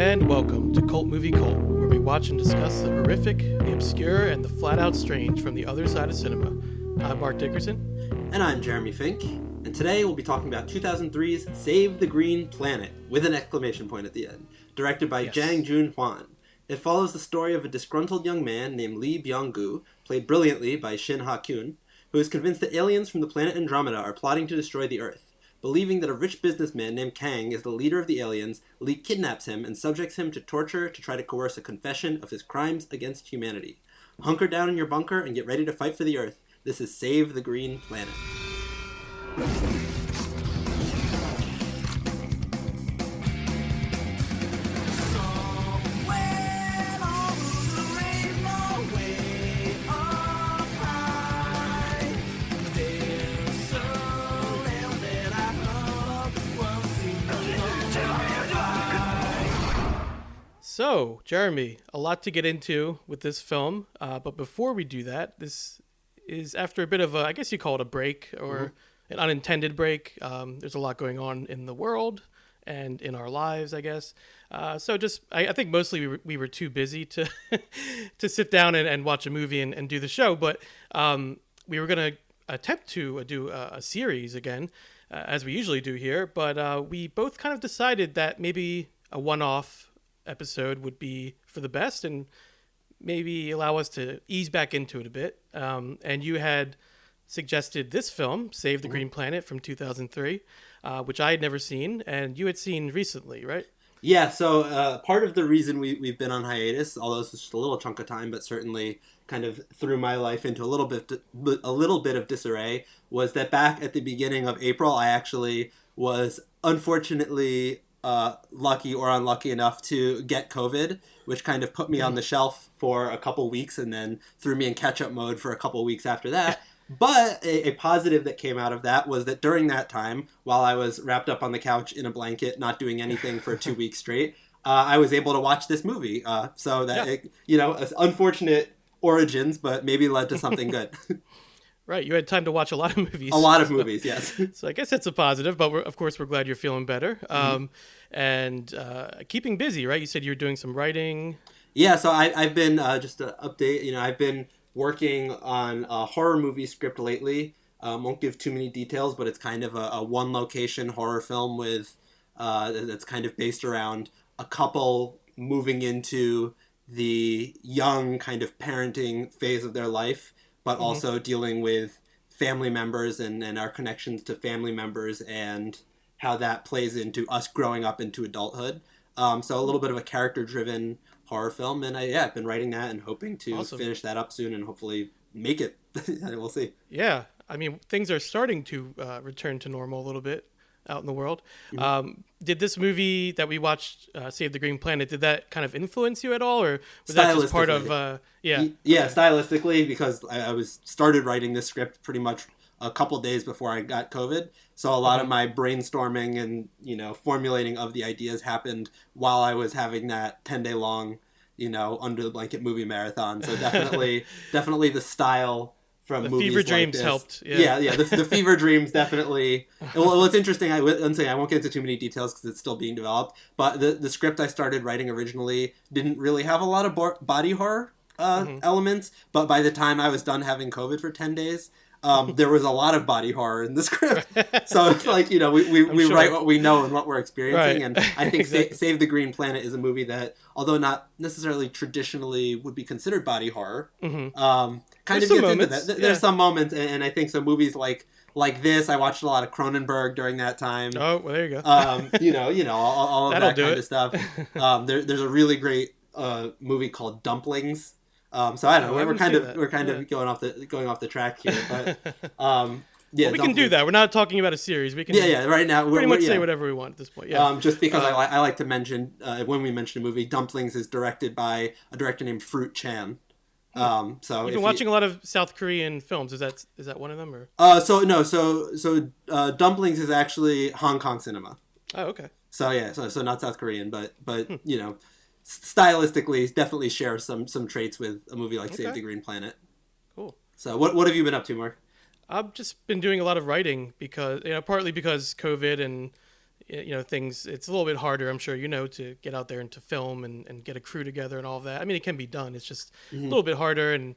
and welcome to Cult Movie Cult, where we watch and discuss the horrific, the obscure, and the flat-out strange from the other side of cinema. I'm Mark Dickerson. And I'm Jeremy Fink. And today we'll be talking about 2003's Save the Green Planet, with an exclamation point at the end, directed by Joon-Hwan. It follows the story of a disgruntled young man named Lee Byung-gu, played brilliantly by Ha-kyun, who is convinced that aliens from the planet Andromeda are plotting to destroy the Earth. Believing that a rich businessman named Kang is the leader of the aliens, Lee kidnaps him and subjects him to torture to try to coerce a confession of his crimes against humanity. Hunker down in your bunker and get ready to fight for the Earth. This is Save the Green Planet. So, Jeremy, a lot to get into with this film, but before we do that, this is after a bit of a, I guess you call it a break, or an unintended break. There's a lot going on in the world and in our lives, I guess. So just, I think mostly we were too busy to to sit down and watch a movie and do the show, but we were going to attempt to do a series again, as we usually do here, but we both kind of decided that maybe a one-off episode would be for the best and maybe allow us to ease back into it a bit. And you had suggested this film, Save the Green Planet from 2003, which I had never seen, and you had seen recently, right? Yeah, so part of the reason we've been on hiatus, although it's just a little chunk of time, but certainly kind of threw my life into a little bit of disarray, was that back at the beginning of April, I actually was unfortunately lucky or unlucky enough to get COVID, which kind of put me on the shelf for a couple weeks and then threw me in catch-up mode for a couple weeks after that. But a positive that came out of that was that during that time, while I was wrapped up on the couch in a blanket, not doing anything for 2 weeks straight, I was able to watch this movie. So that, unfortunate origins, but maybe led to something good. Right, you had time to watch a lot of movies. A lot of movies, yes. So I guess that's a positive, but of course we're glad you're feeling better. And keeping busy, right? You said you were doing some writing. Yeah, so I've been, just to update, I've been working on a horror movie script lately. Won't give too many details, but it's kind of a one-location horror film with that's kind of based around a couple moving into the young kind of parenting phase of their life, but also dealing with family members and our connections to family members and how that plays into us growing up into adulthood. So a little bit of a character-driven horror film, and I've been writing that and hoping to finish that up soon and hopefully make it. We'll see. Yeah, I mean, things are starting to return to normal a little bit out in the world. Did this movie that we watched, Save the Green Planet, did that kind of influence you at all, or was that just part of stylistically, because I was started writing this script pretty much a couple days before I got COVID, so a lot of my brainstorming and formulating of the ideas happened while I was having that 10-day long under the blanket movie marathon. So definitely the style from the movies fever like dreams this helped. The fever dreams definitely. Well, it's interesting. I won't get into too many details because it's still being developed. But the script I started writing originally didn't really have a lot of body horror elements. But by the time I was done having COVID for 10 days, there was a lot of body horror in the script. So it's like, we write what we know and what we're experiencing. Right. And I think exactly. Save the Green Planet is a movie that, although not necessarily traditionally would be considered body horror, kind of gets into that. There's some moments, and I think some movies like this, I watched a lot of Cronenberg during that time. Oh, well, there you go. All of that kind of stuff. There's a really great movie called Dumplings. So I don't know. We're kind of going off the track here, but we can do that. We're not talking about a series. We can right now pretty much say whatever we want at this point. Yeah. Just because I like to mention when we mention a movie, Dumplings is directed by a director named Fruit Chan. So you've been watching a lot of South Korean films. Is that one of them, or? So Dumplings is actually Hong Kong cinema. Oh, okay. So not South Korean, but stylistically definitely share some traits with a movie like Save the Green Planet. Cool. So what have you been up to, Mark? I've just been doing a lot of writing because partly because COVID and things, it's a little bit harder, I'm sure, to get out there and to film and get a crew together and all of that. I mean, it can be done. It's just a little bit harder. And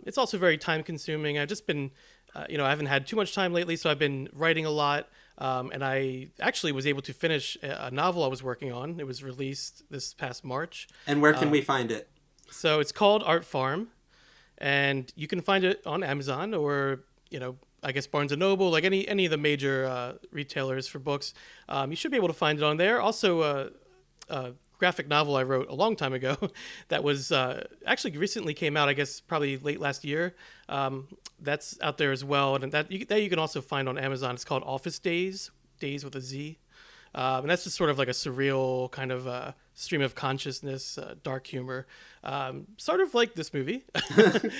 it's also very time consuming. I've just been, I haven't had too much time lately, so I've been writing a lot. And I actually was able to finish a novel I was working on. It was released this past March. And where can we find it? So it's called Art Farm, and you can find it on Amazon or, I guess Barnes & Noble, like any of the major retailers for books. You should be able to find it on there. Also, a graphic novel I wrote a long time ago that was actually recently came out, I guess probably late last year. That's out there as well. And that you can also find on Amazon. It's called Office Days, Days with a Z. And that's just sort of like a surreal kind of stream of consciousness, dark humor, sort of like this movie. I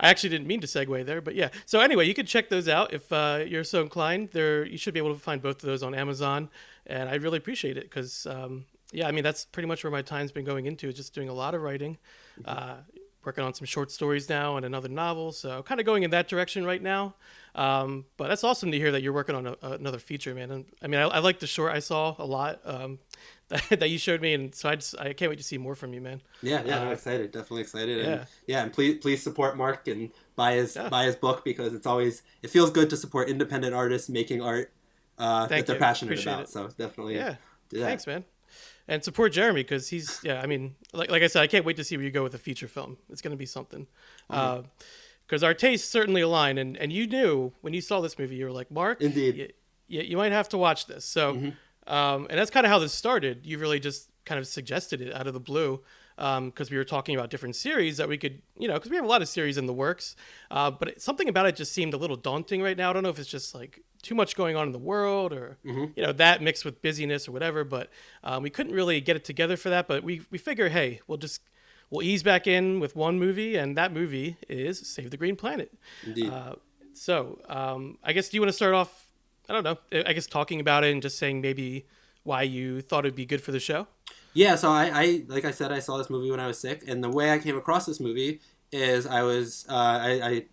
actually didn't mean to segue there, but yeah. So anyway, you can check those out if you're so inclined. You should be able to find both of those on Amazon, and I really appreciate it because, that's pretty much where my time's been going into, is just doing a lot of writing, working on some short stories now and another novel. So kind of going in that direction right now. But that's awesome to hear that you're working on another feature, man. And I mean, I like the short I saw a lot that you showed me, and so I can't wait to see more from you, man. Yeah, I'm excited, definitely excited. Yeah, and please support Mark and buy his book, because it feels good to support independent artists making art that they're passionate Appreciate about. it. So definitely, do that. Thanks, man. And support Jeremy, because he's like I said, I can't wait to see where you go with the feature film. It's going to be something. Because our tastes certainly align, and you knew when you saw this movie, you were like, Mark, indeed, you might have to watch this. So, and that's kind of how this started. You really just kind of suggested it out of the blue, because we were talking about different series that we could, because we have a lot of series in the works, but something about it just seemed a little daunting right now. I don't know if it's just like too much going on in the world, or that mixed with busyness or whatever, but we couldn't really get it together for that. But we figure, hey, we'll ease back in with one movie, and that movie is Save the Green Planet. Indeed. So I guess, do you want to start off, I don't know, I guess talking about it and just saying maybe why you thought it'd be good for the show? Yeah, so I like I said, I saw this movie when I was sick, and the way I came across this movie is I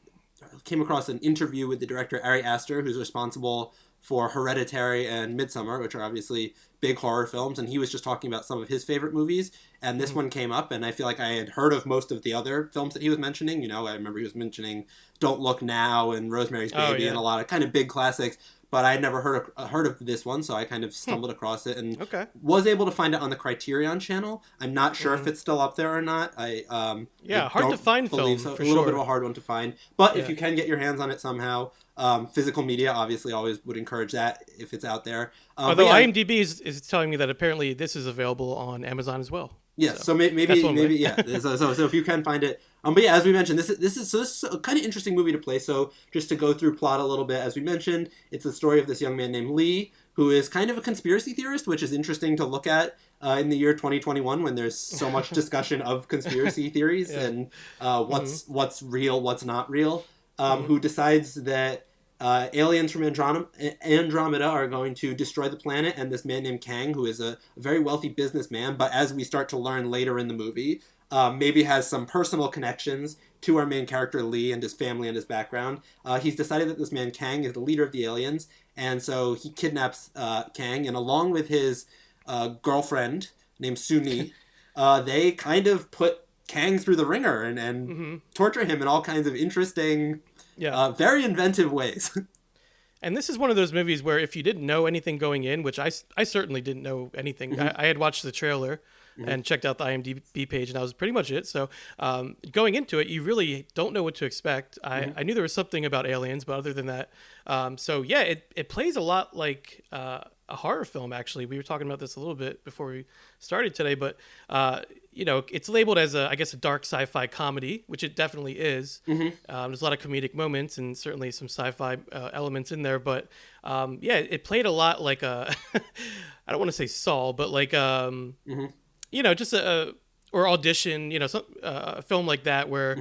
came across an interview with the director Ari Aster, who's responsible for Hereditary and Midsommar, which are obviously big horror films, and he was just talking about some of his favorite movies, and this one came up, and I feel like I had heard of most of the other films that he was mentioning. I remember he was mentioning Don't Look Now and Rosemary's Baby and a lot of kind of big classics, but I had never heard of this one, so I kind of stumbled across it and was able to find it on the Criterion channel. I'm not sure if it's still up there or not. I hard to find film, so. For a little sure. bit of a hard one to find, but if you can get your hands on it somehow, physical media obviously always would encourage that if it's out there. Although IMDb is telling me that apparently this is available on Amazon as well. Yes, so maybe yeah. So if you can find it, but yeah, as we mentioned, this is a kind of interesting movie to play. So just to go through plot a little bit, as we mentioned, it's the story of this young man named Lee, who is kind of a conspiracy theorist, which is interesting to look at in the year 2021 when there's so much discussion of conspiracy theories and what's real, what's not real. Who decides that aliens from Andromeda are going to destroy the planet, and this man named Kang, who is a very wealthy businessman, but as we start to learn later in the movie, maybe has some personal connections to our main character Lee and his family and his background. He's decided that this man Kang is the leader of the aliens, and so he kidnaps Kang, and along with his girlfriend named Suni, they kind of put Kang through the ringer and torture him in all kinds of interesting, very inventive ways. And this is one of those movies where if you didn't know anything going in, which I certainly didn't know anything. I had watched the trailer and checked out the IMDb page, and that was pretty much it. So going into it, you really don't know what to expect. I knew there was something about aliens, but other than that, it plays a lot like a horror film, actually. We were talking about this a little bit before we started today, but it's labeled as a dark sci-fi comedy, which it definitely is. There's a lot of comedic moments and certainly some sci-fi elements in there, but it played a lot like a I don't want to say Saw, but like just or Audition, a film like that where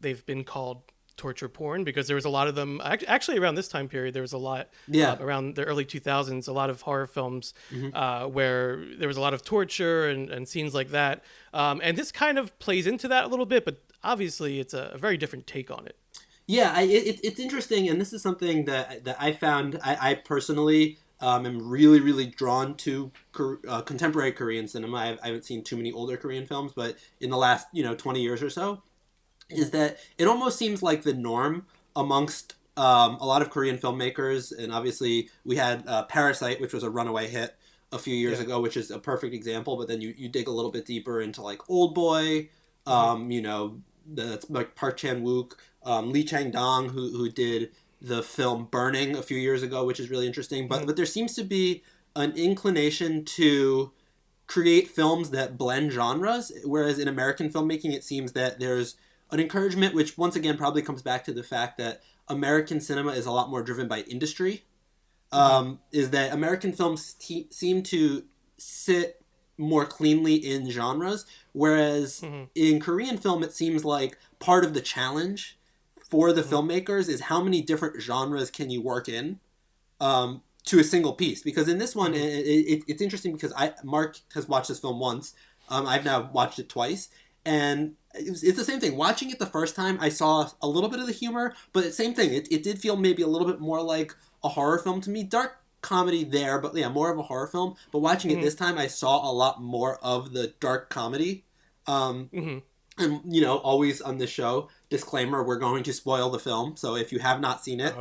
they've been called torture porn because there was a lot of them actually around this time period. There was a lot around the early 2000s, a lot of horror films where there was a lot of torture and scenes like that, and this kind of plays into that a little bit, but obviously it's a very different take on it. It's interesting, and this is something that I found I personally am really, really drawn to contemporary Korean cinema. I haven't seen too many older Korean films, but in the last 20 years or so, is that it almost seems like the norm amongst a lot of Korean filmmakers. And obviously we had Parasite, which was a runaway hit a few years ago, which is a perfect example. But then you dig a little bit deeper into like Old Boy, that's like Park Chan-wook, Lee Chang-dong, who did the film Burning a few years ago, which is really interesting. But there seems to be an inclination to create films that blend genres, whereas in American filmmaking, it seems that there's an encouragement, which once again probably comes back to the fact that American cinema is a lot more driven by industry, is that American films seem to sit more cleanly in genres, whereas in Korean film, it seems like part of the challenge for the filmmakers is how many different genres can you work in to a single piece. Because in this one, it's interesting because Mark has watched this film once. I've now watched it twice. And it's the same thing. Watching it the first time, I saw a little bit of the humor, but the same thing. It did feel maybe a little bit more like a horror film to me. Dark comedy there, but yeah, more of a horror film. But watching it this time, I saw a lot more of the dark comedy. And, always on this show, disclaimer, we're going to spoil the film. So if you have not seen it,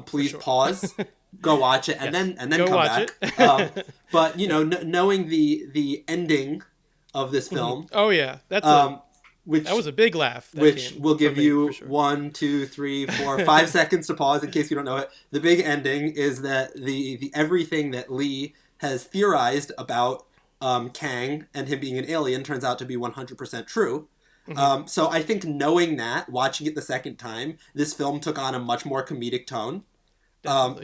please pause, go watch it, and then come back. But, knowing the ending of this film. Oh yeah, that's that was a big laugh. Which will give you 1, 2, 3, 4, 5 seconds to pause in case you don't know it. The big ending is that the everything that Lee has theorized about Kang and him being an alien turns out to be 100% true. So I think knowing that, watching it the second time, this film took on a much more comedic tone.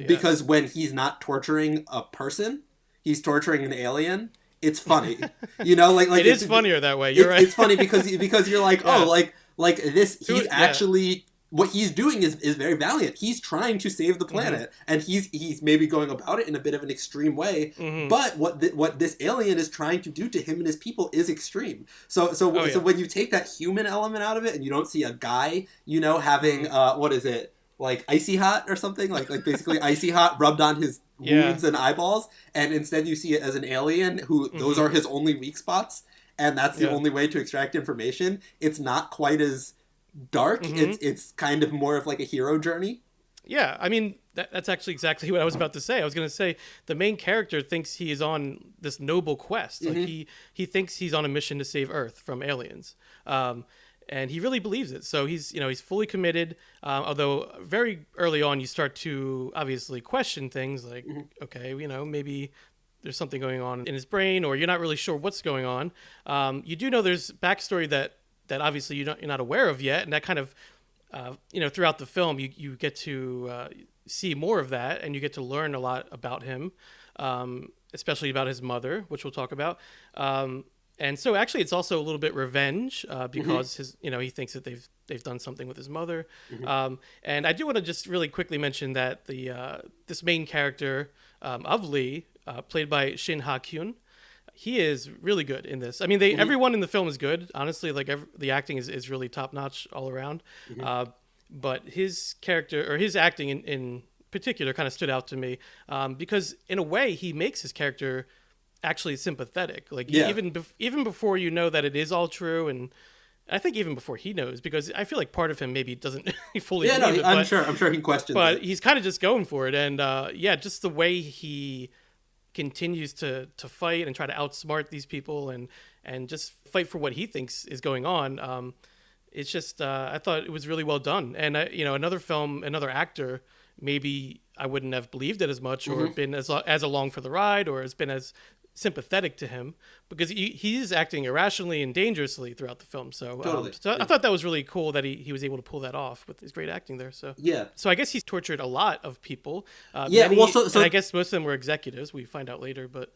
Because when he's not torturing a person, he's torturing an alien. It's funny, like it is funnier that way. You're right. It's funny because you're like, like this. He's actually what he's doing is very valiant. He's trying to save the planet, and he's maybe going about it in a bit of an extreme way. But what this alien is trying to do to him and his people is extreme. So when you take that human element out of it, and you don't see a guy, having what is it? Like icy hot or something, like basically icy hot rubbed on his wounds and eyeballs, and instead you see it as an alien who those are his only weak spots, and that's the only way to extract information. It's not quite as dark. It's kind of more of like a hero journey. Yeah, I mean that's actually exactly what I was about to say. I was going to say the main character thinks he is on this noble quest. Like he thinks he's on a mission to save Earth from aliens. And he really believes it. So he's fully committed. Although very early on, you start to obviously question things like, okay, maybe there's something going on in his brain, or you're not really sure what's going on. You do know there's backstory that obviously you're not aware of yet, and that kind of, throughout the film, you get to see more of that, and you get to learn a lot about him, especially about his mother, which we'll talk about. And so actually it's also a little bit revenge because he thinks that they've done something with his mother. And I do want to just really quickly mention that this main character of Lee, played by Shin Ha-kyun, he is really good in this. I mean, everyone in the film is good. Honestly, like the acting is really top notch all around. But his character or his acting in particular kind of stood out to me because in a way he makes his character actually sympathetic. Like even before that it is all true, and I think even before he knows, because I feel like part of him maybe doesn't fully believe it. I'm sure he questions but it. He's kind of just going for it, and just the way he continues to fight and try to outsmart these people and just fight for what he thinks is going on. It's just I thought it was really well done, and another actor, maybe I wouldn't have believed it as much or been as along for the ride or has been as sympathetic to him, because he's acting irrationally and dangerously throughout the film. So, I thought that was really cool that he was able to pull that off with his great acting there. So so I guess he's tortured a lot of people. So I guess most of them were executives. We find out later, but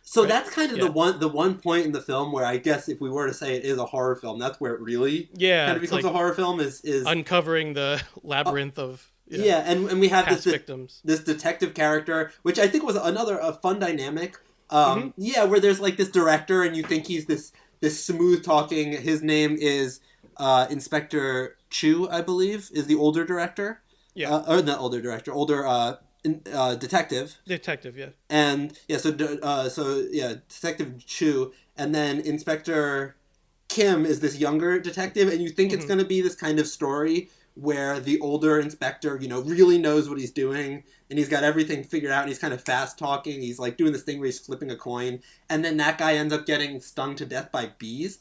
so that's kind of the one point in the film where I guess if we were to say it is a horror film, that's where it really kind of becomes a horror film is uncovering the labyrinth of. And we have this detective character, which I think was a fun dynamic. Where there's like this director, and you think he's this smooth talking. His name is Inspector Chu, I believe, is the older director. Or not older director, older detective. Detective, yeah. And yeah, Detective Chu, and then Inspector Kim is this younger detective, and you think it's Mm-hmm. going to be this kind of story where the older inspector, really knows what he's doing, and he's got everything figured out, and he's kind of fast talking. He's like doing this thing where he's flipping a coin, and then that guy ends up getting stung to death by bees.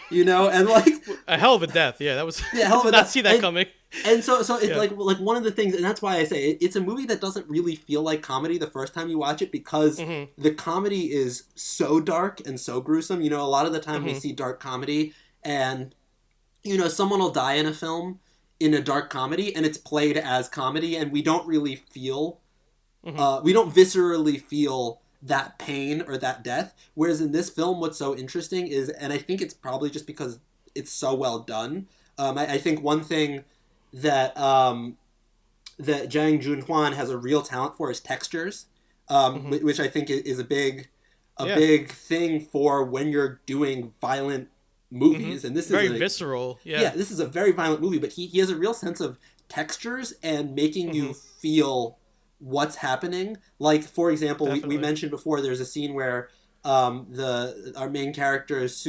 And like A hell of a death. Yeah, that was. yeah, I hell of did a not death. see that coming. And so it's Yeah. like one of the things, and that's why I say it's a movie that doesn't really feel like comedy the first time you watch it, because Mm-hmm. the comedy is so dark and so gruesome. A lot of the time we Mm-hmm. see dark comedy, and someone will die in a film in a dark comedy, and it's played as comedy, and we don't really feel, Mm-hmm. we don't viscerally feel that pain or that death. Whereas in this film, what's so interesting is, and I think it's probably just because it's so well done. I think one thing that that Joon-Hwan has a real talent for is textures, Mm-hmm. which I think is a Yeah. big thing for when you're doing violent Mm-hmm. movies. And this is Very visceral. Yeah. this is a very violent movie, but he has a real sense of textures and making Mm-hmm. you feel what's happening. Like, for example, we Definitely. mentioned before, there's a scene where our main characters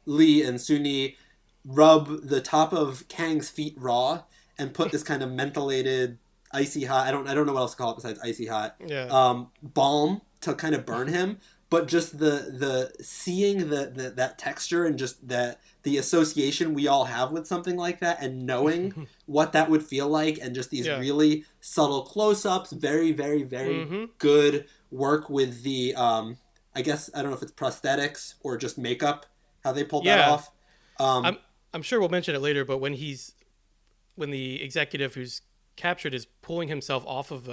Lee and Suni rub the top of Kang's feet raw and put this kind of mentholated icy hot, I don't know what else to call it besides icy hot, Yeah. balm to kind of burn him. But just the seeing that texture, and just that the association we all have with something like that, and knowing what that would feel like, and just these Yeah. really subtle close-ups, very, very, very Mm-hmm. good work with the I guess I don't know if it's prosthetics or just makeup, how they pulled that Yeah. off. um I'm I'm sure we'll mention it later, but when the executive who's captured is pulling himself off of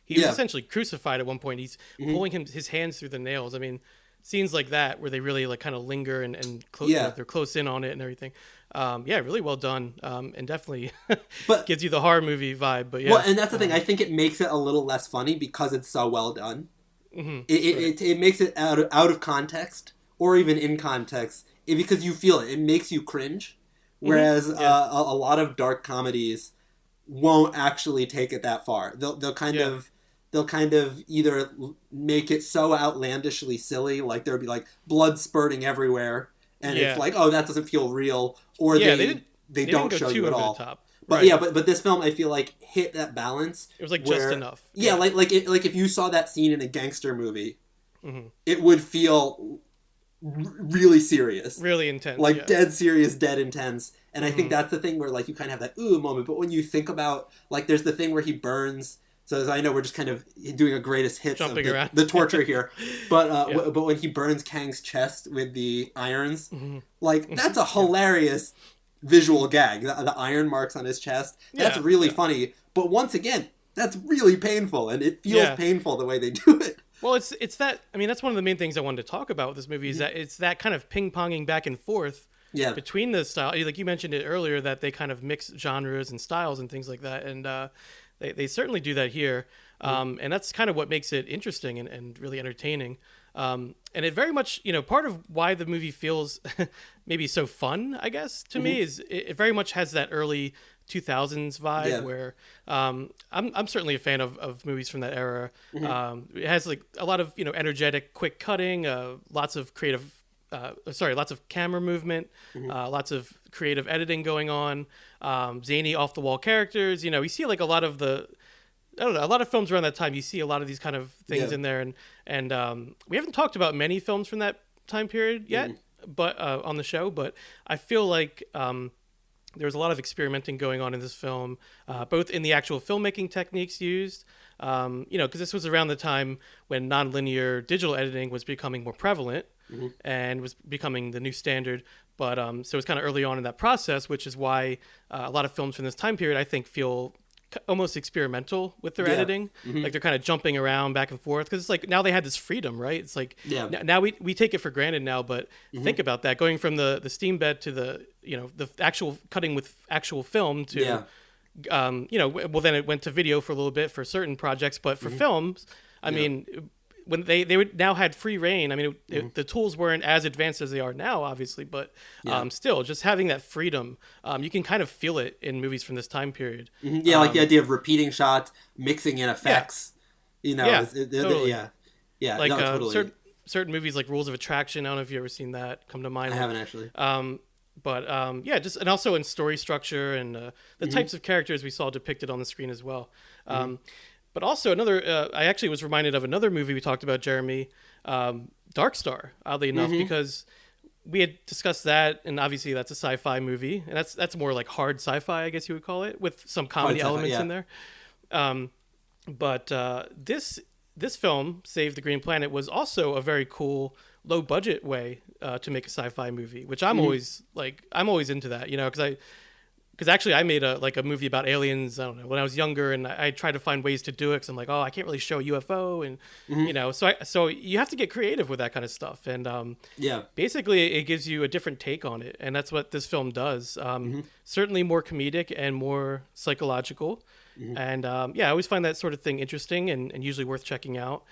he was yeah. essentially crucified at one point. He's Hmm. pulling his hands through the nails. I mean, scenes like that where they really like kind of linger Yeah. they're close in on it and everything. Yeah, really well done. And definitely But gives you the horror movie vibe. But well, yeah, and that's the thing. I think it makes it a little less funny because it's so well done. hmm right. It makes it out of context, or even in context, because you feel it. It makes you cringe. Whereas Yeah, a lot of dark comedies won't actually take it that far. yeah, They'll kind of either make it so outlandishly silly, like there'll be like blood spurting everywhere, and it's yeah, like, oh, that doesn't feel real, or yeah. they They didn't don't go show too you at over the all. top. But Right. yeah, but this film, I feel like, hit that balance It was like just where, enough. yeah, Yeah. like if you saw that scene in a gangster movie, hmm it would feel really serious, Really intense. like Yeah. dead serious, dead intense. And I think hmm that's the thing where like you kind of have that ooh moment. But when you think about, like, there's the thing where he burns. So as I know, we're just kind of doing a greatest hits of Jumping around. the torture here, but Yeah. but when he burns Kang's chest with the irons, hmm like, that's a Yeah. hilarious visual gag. The iron marks on his chest, that's Yeah. really Yeah. funny. But once again, that's really painful, and it feels Yeah. painful the way they do it. Well, it's that. I mean, that's one of the main things I wanted to talk about with this movie is that it's that kind of ping ponging back and forth Yeah. between the style. Like you mentioned it earlier, that they kind of mix genres and styles and things like that, and they certainly do that here. And that's kind of what makes it interesting and really entertaining. And it very much, part of why the movie feels maybe so fun, I guess, to me is it very much has that early 2000s vibe Yeah. where I'm certainly a fan of movies from that era. It has like a lot of energetic, quick cutting, lots of lots of camera movement, lots of creative editing going on, zany off the wall characters. You see like a lot of I don't know, a lot of films around that time. You see a lot of these kind of things Yeah. in there, and we haven't talked about many films from that time period yet, but on the show. But I feel like there was a lot of experimenting going on in this film, both in the actual filmmaking techniques used, because this was around the time when nonlinear digital editing was becoming more prevalent and was becoming the new standard. But so it's kind of early on in that process, which is why a lot of films from this time period, I think, feel almost experimental with their Yeah. editing. Like they're kind of jumping around back and forth because it's like now they had this freedom, right? It's like Yeah. now we take it for granted now, but think about that, going from the steam bed to the actual cutting with actual film to Yeah. well then it went to video for a little bit for certain projects, but for films, I mean, when now had free reign. I mean, the tools weren't as advanced as they are now, obviously, but still, just having that freedom, you can kind of feel it in movies from this time period. Yeah, like the idea of repeating shots, mixing in effects. Totally. Like no, totally. certain movies like Rules of Attraction. I don't know if you ever seen that. Come to mind. I haven't actually. Just and also in story structure and the types of characters we saw depicted on the screen as well. But also another, I actually was reminded of another movie we talked about, Jeremy, Dark Star, oddly enough, because we had discussed that, and obviously that's a sci-fi movie, and that's more like hard sci-fi, I guess you would call it, with some comedy elements in there. But this film, Save the Green Planet, was also a very cool low budget way to make a sci-fi movie, which I'm always into that, because actually I made a movie about aliens, I don't know, when I was younger, and I tried to find ways to do it because I'm like, I can't really show a UFO, and so you have to get creative with that kind of stuff, and basically it gives you a different take on it, and that's what this film does. Certainly more comedic and more psychological. And I always find that sort of thing interesting and usually worth checking out,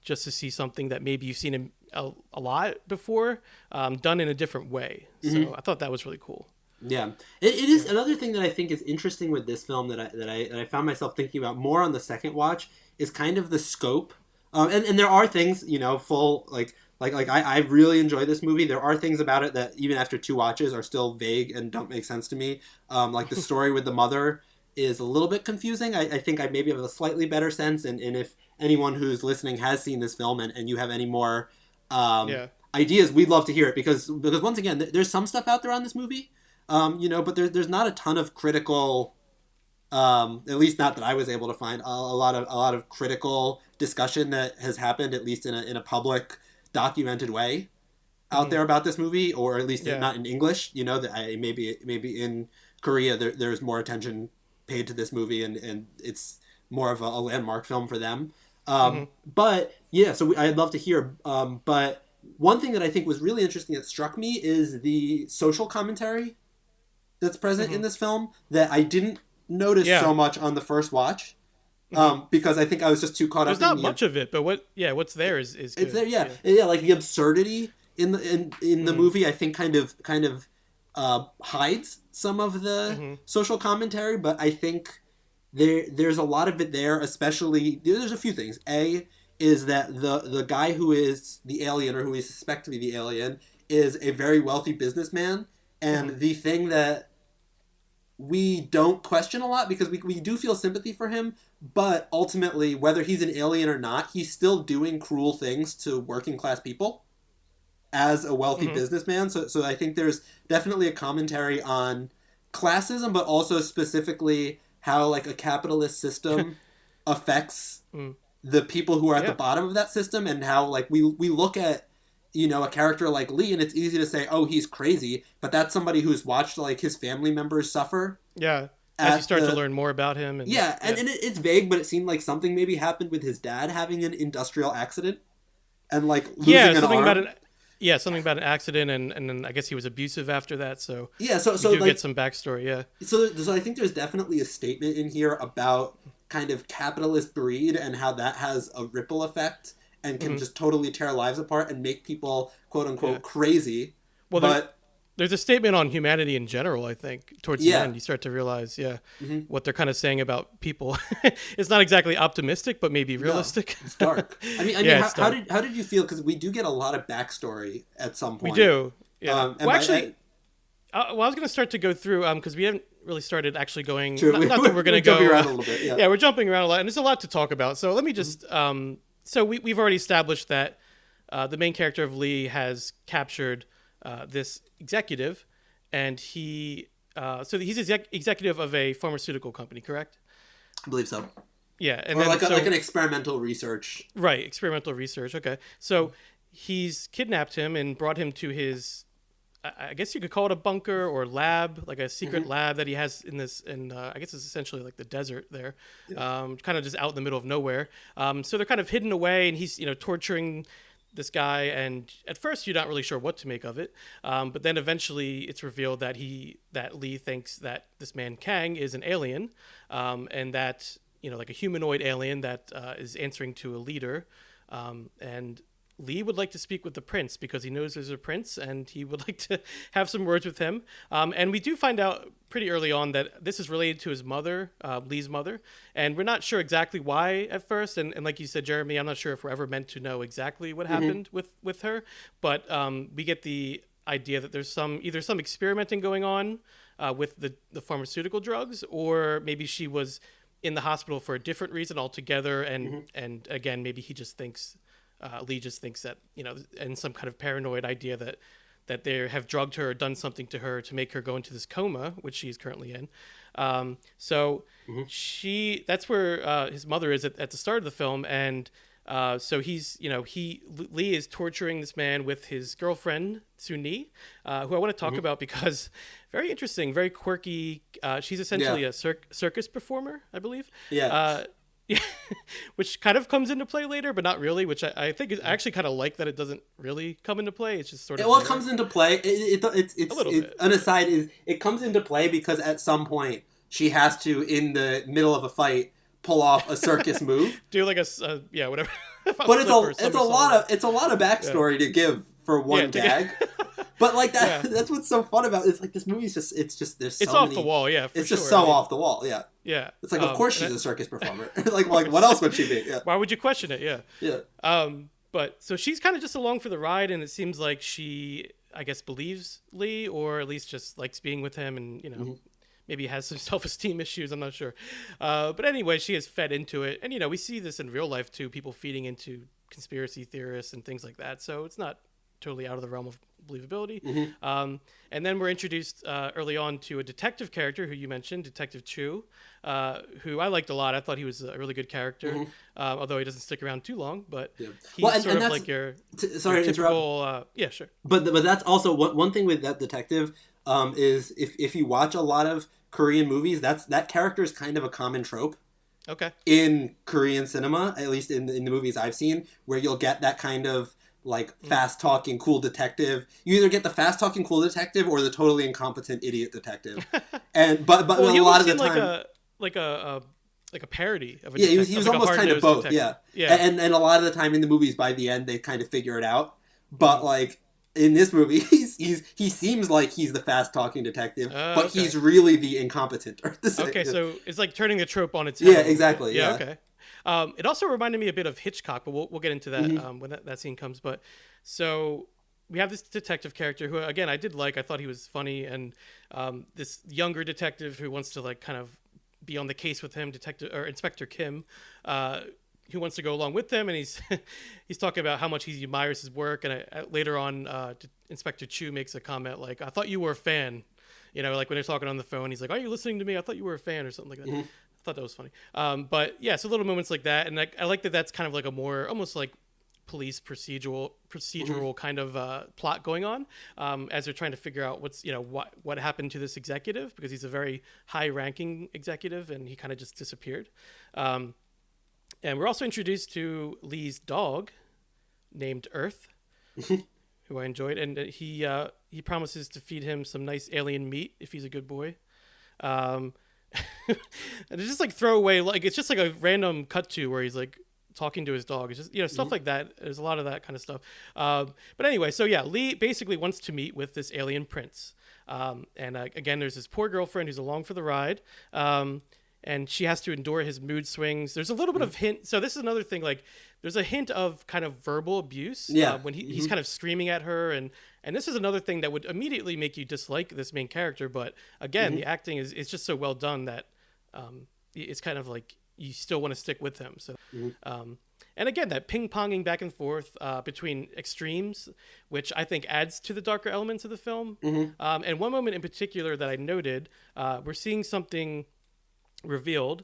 just to see something that maybe you've seen a lot before, done in a different way. So I thought that was really cool. Yeah, it is another thing that I think is interesting with this film that I found myself thinking about more on the second watch is kind of the scope, and there are things full like I really enjoy this movie. There are things about it that even after 2 watches are still vague and don't make sense to me. Like the story with the mother is a little bit confusing. I think I maybe have a slightly better sense, and if anyone who's listening has seen this film and you have any more ideas, we'd love to hear it because once again, there's some stuff out there on this movie. But there's not a ton of critical, at least not that I was able to find a lot of critical discussion that has happened, at least in a public documented way out there about this movie, or at least not in English. That maybe in Korea there's more attention paid to this movie and it's more of a landmark film for them. But yeah, so I'd love to hear. But one thing that I think was really interesting that struck me is the social commentary that's present in this film that I didn't notice so much on the first watch, because I think I was just too caught up. There's not much of it, but what's there is good. It's there, like the absurdity in the movie, I think kind of hides some of the social commentary, but I think there's a lot of it there. Especially, there's a few things. A is that the guy who is the alien, or who we suspect to be the alien, is a very wealthy businessman. And the thing that we don't question a lot, because we do feel sympathy for him, but ultimately, whether he's an alien or not, he's still doing cruel things to working class people as a wealthy businessman. So I think there's definitely a commentary on classism, but also specifically how like a capitalist system affects the people who are at the bottom of that system, and how like we look at a character like Lee, and it's easy to say, oh, he's crazy, but that's somebody who's watched like his family members suffer. Yeah, as you start to learn more about him. And it's vague, but it seemed like something maybe happened with his dad having an industrial accident and like losing an arm. Something about an accident, and then I guess he was abusive after that. So so you get some backstory. Yeah. So I think there's definitely a statement in here about kind of capitalist greed and how that has a ripple effect and can just totally tear lives apart and make people quote unquote crazy. Well, there's a statement on humanity in general, I think. Towards the end, you start to realize, what they're kind of saying about people. It's not exactly optimistic, but maybe realistic. No, it's dark. I mean, how did you feel? Because we do get a lot of backstory at some point. We do. Yeah. I was going to start to go through because we haven't really started actually going. True. Not that we're going to go around a little bit. Yeah, we're jumping around a lot, and there's a lot to talk about. So let me just. So we've already established that the main character of Lee has captured this executive, and he's executive of a pharmaceutical company, correct? I believe so. Yeah, and like an experimental research. Right, experimental research. Okay, so he's kidnapped him and brought him to his, I guess you could call it a bunker or lab, like a secret lab that he has in this, and I guess it's essentially like the desert there, kind of just out in the middle of nowhere. So they're kind of hidden away, and he's torturing this guy, and at first you're not really sure what to make of it, but then eventually it's revealed that Lee thinks that this man Kang is an alien, and that like a humanoid alien that is answering to a leader, And Lee would like to speak with the prince because he knows there's a prince and he would like to have some words with him. And we do find out pretty early on that this is related to his mother, Lee's mother. And we're not sure exactly why at first. And like you said, Jeremy, I'm not sure if we're ever meant to know exactly what happened with her. But we get the idea that there's either some experimenting going on with the pharmaceutical drugs, or maybe she was in the hospital for a different reason altogether. And again, maybe he just thinks... Lee just thinks that, and some kind of paranoid idea that they have drugged her or done something to her to make her go into this coma, which she's currently in. That's where his mother is at the start of the film. And so Lee is torturing this man with his girlfriend, Suni, who I want to talk about because very interesting, very quirky. She's essentially a circus performer, I believe. Yeah. Yeah, which kind of comes into play later, but not really. Which I think is, I actually kind of like that it doesn't really come into play. It's just sort of. Well, it comes into play. It's a little bit. An aside is it comes into play because at some point she has to, in the middle of a fight, pull off a circus move. Do like whatever. But it's a lot of backstory to give for one gag. But like that, that's what's so fun about it. It's like this movie's just there's so off many, the wall, it's just so off the wall, yeah. Yeah. It's like of course she's a circus performer. like what else would she be? Yeah. Why would you question it? Yeah. Yeah. But so she's kind of just along for the ride, and it seems like she, I guess, believes Lee, or at least just likes being with him, and maybe has some self-esteem issues. I'm not sure. But anyway, she is fed into it, and we see this in real life too. People feeding into conspiracy theorists and things like that. So it's not totally out of the realm of believability. And then we're introduced early on to a detective character who you mentioned, Detective Chu, who I liked a lot. I thought he was a really good character, although he doesn't stick around too long. But he's sort of like your sorry to typical. Yeah, sure. But that's also one thing with that detective is if you watch a lot of Korean movies, that character is kind of a common trope. Okay. In Korean cinema, at least in the movies I've seen, where you'll get that kind of like fast talking cool detective. You either get the fast talking cool detective or the totally incompetent idiot detective. But a lot of the time, like a parody of a detective. He was almost kind of both. Detective. Yeah. And a lot of the time in the movies, by the end, they kind of figure it out. But like in this movie, he seems like he's the fast talking detective, but he's really the incompetent. Okay, so it's like turning the trope on its head. Yeah, exactly. Yeah. Okay. It also reminded me a bit of Hitchcock, but we'll get into that when that scene comes. But so we have this detective character who, again, I did like. I thought he was funny, and this younger detective who wants to like kind of be on the case with him, Inspector Kim, who wants to go along with them, and he's talking about how much he admires his work. And later on, Inspector Chu makes a comment like, "I thought you were a fan." Like when they're talking on the phone, he's like, "Are you listening to me? I thought you were a fan," or something like that. I thought that was funny. But yeah, so little moments like that, and I like that that's kind of like a more almost like police procedural kind of plot going on as they're trying to figure out what happened to this executive, because he's a very high-ranking executive and he kind of just disappeared. And we're also introduced to Lee's dog named Earth, who I enjoyed, and he promises to feed him some nice alien meat if he's a good boy. And it's just like throwaway, like it's just like a random cut to where he's like talking to his dog. It's just stuff like that. There's a lot of that kind of stuff. But anyway, so yeah, Lee basically wants to meet with this alien prince. And again, there's this poor girlfriend who's along for the ride. And she has to endure his mood swings. There's a little bit of hint. So this is another thing, like there's a hint of kind of verbal abuse when he's kind of screaming at her. And this is another thing that would immediately make you dislike this main character. But again, the acting is just so well done that it's kind of like you still want to stick with him. So, and again, that ping-ponging back and forth between extremes, which I think adds to the darker elements of the film. And one moment in particular that I noted, we're seeing something revealed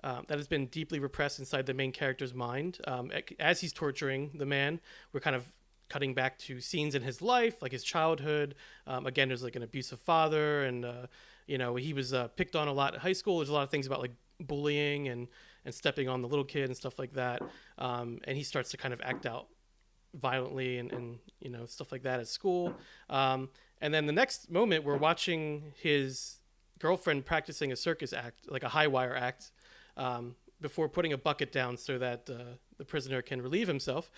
that has been deeply repressed inside the main character's mind. As he's torturing the man, we're kind of cutting back to scenes in his life, like his childhood. Again, there's like an abusive father, and he was picked on a lot at high school. There's a lot of things about like bullying and stepping on the little kid and stuff like that. And he starts to kind of act out violently and stuff like that at school. And then the next moment, we're watching his girlfriend practicing a circus act, like a high wire act, before putting a bucket down so that the prisoner can relieve himself.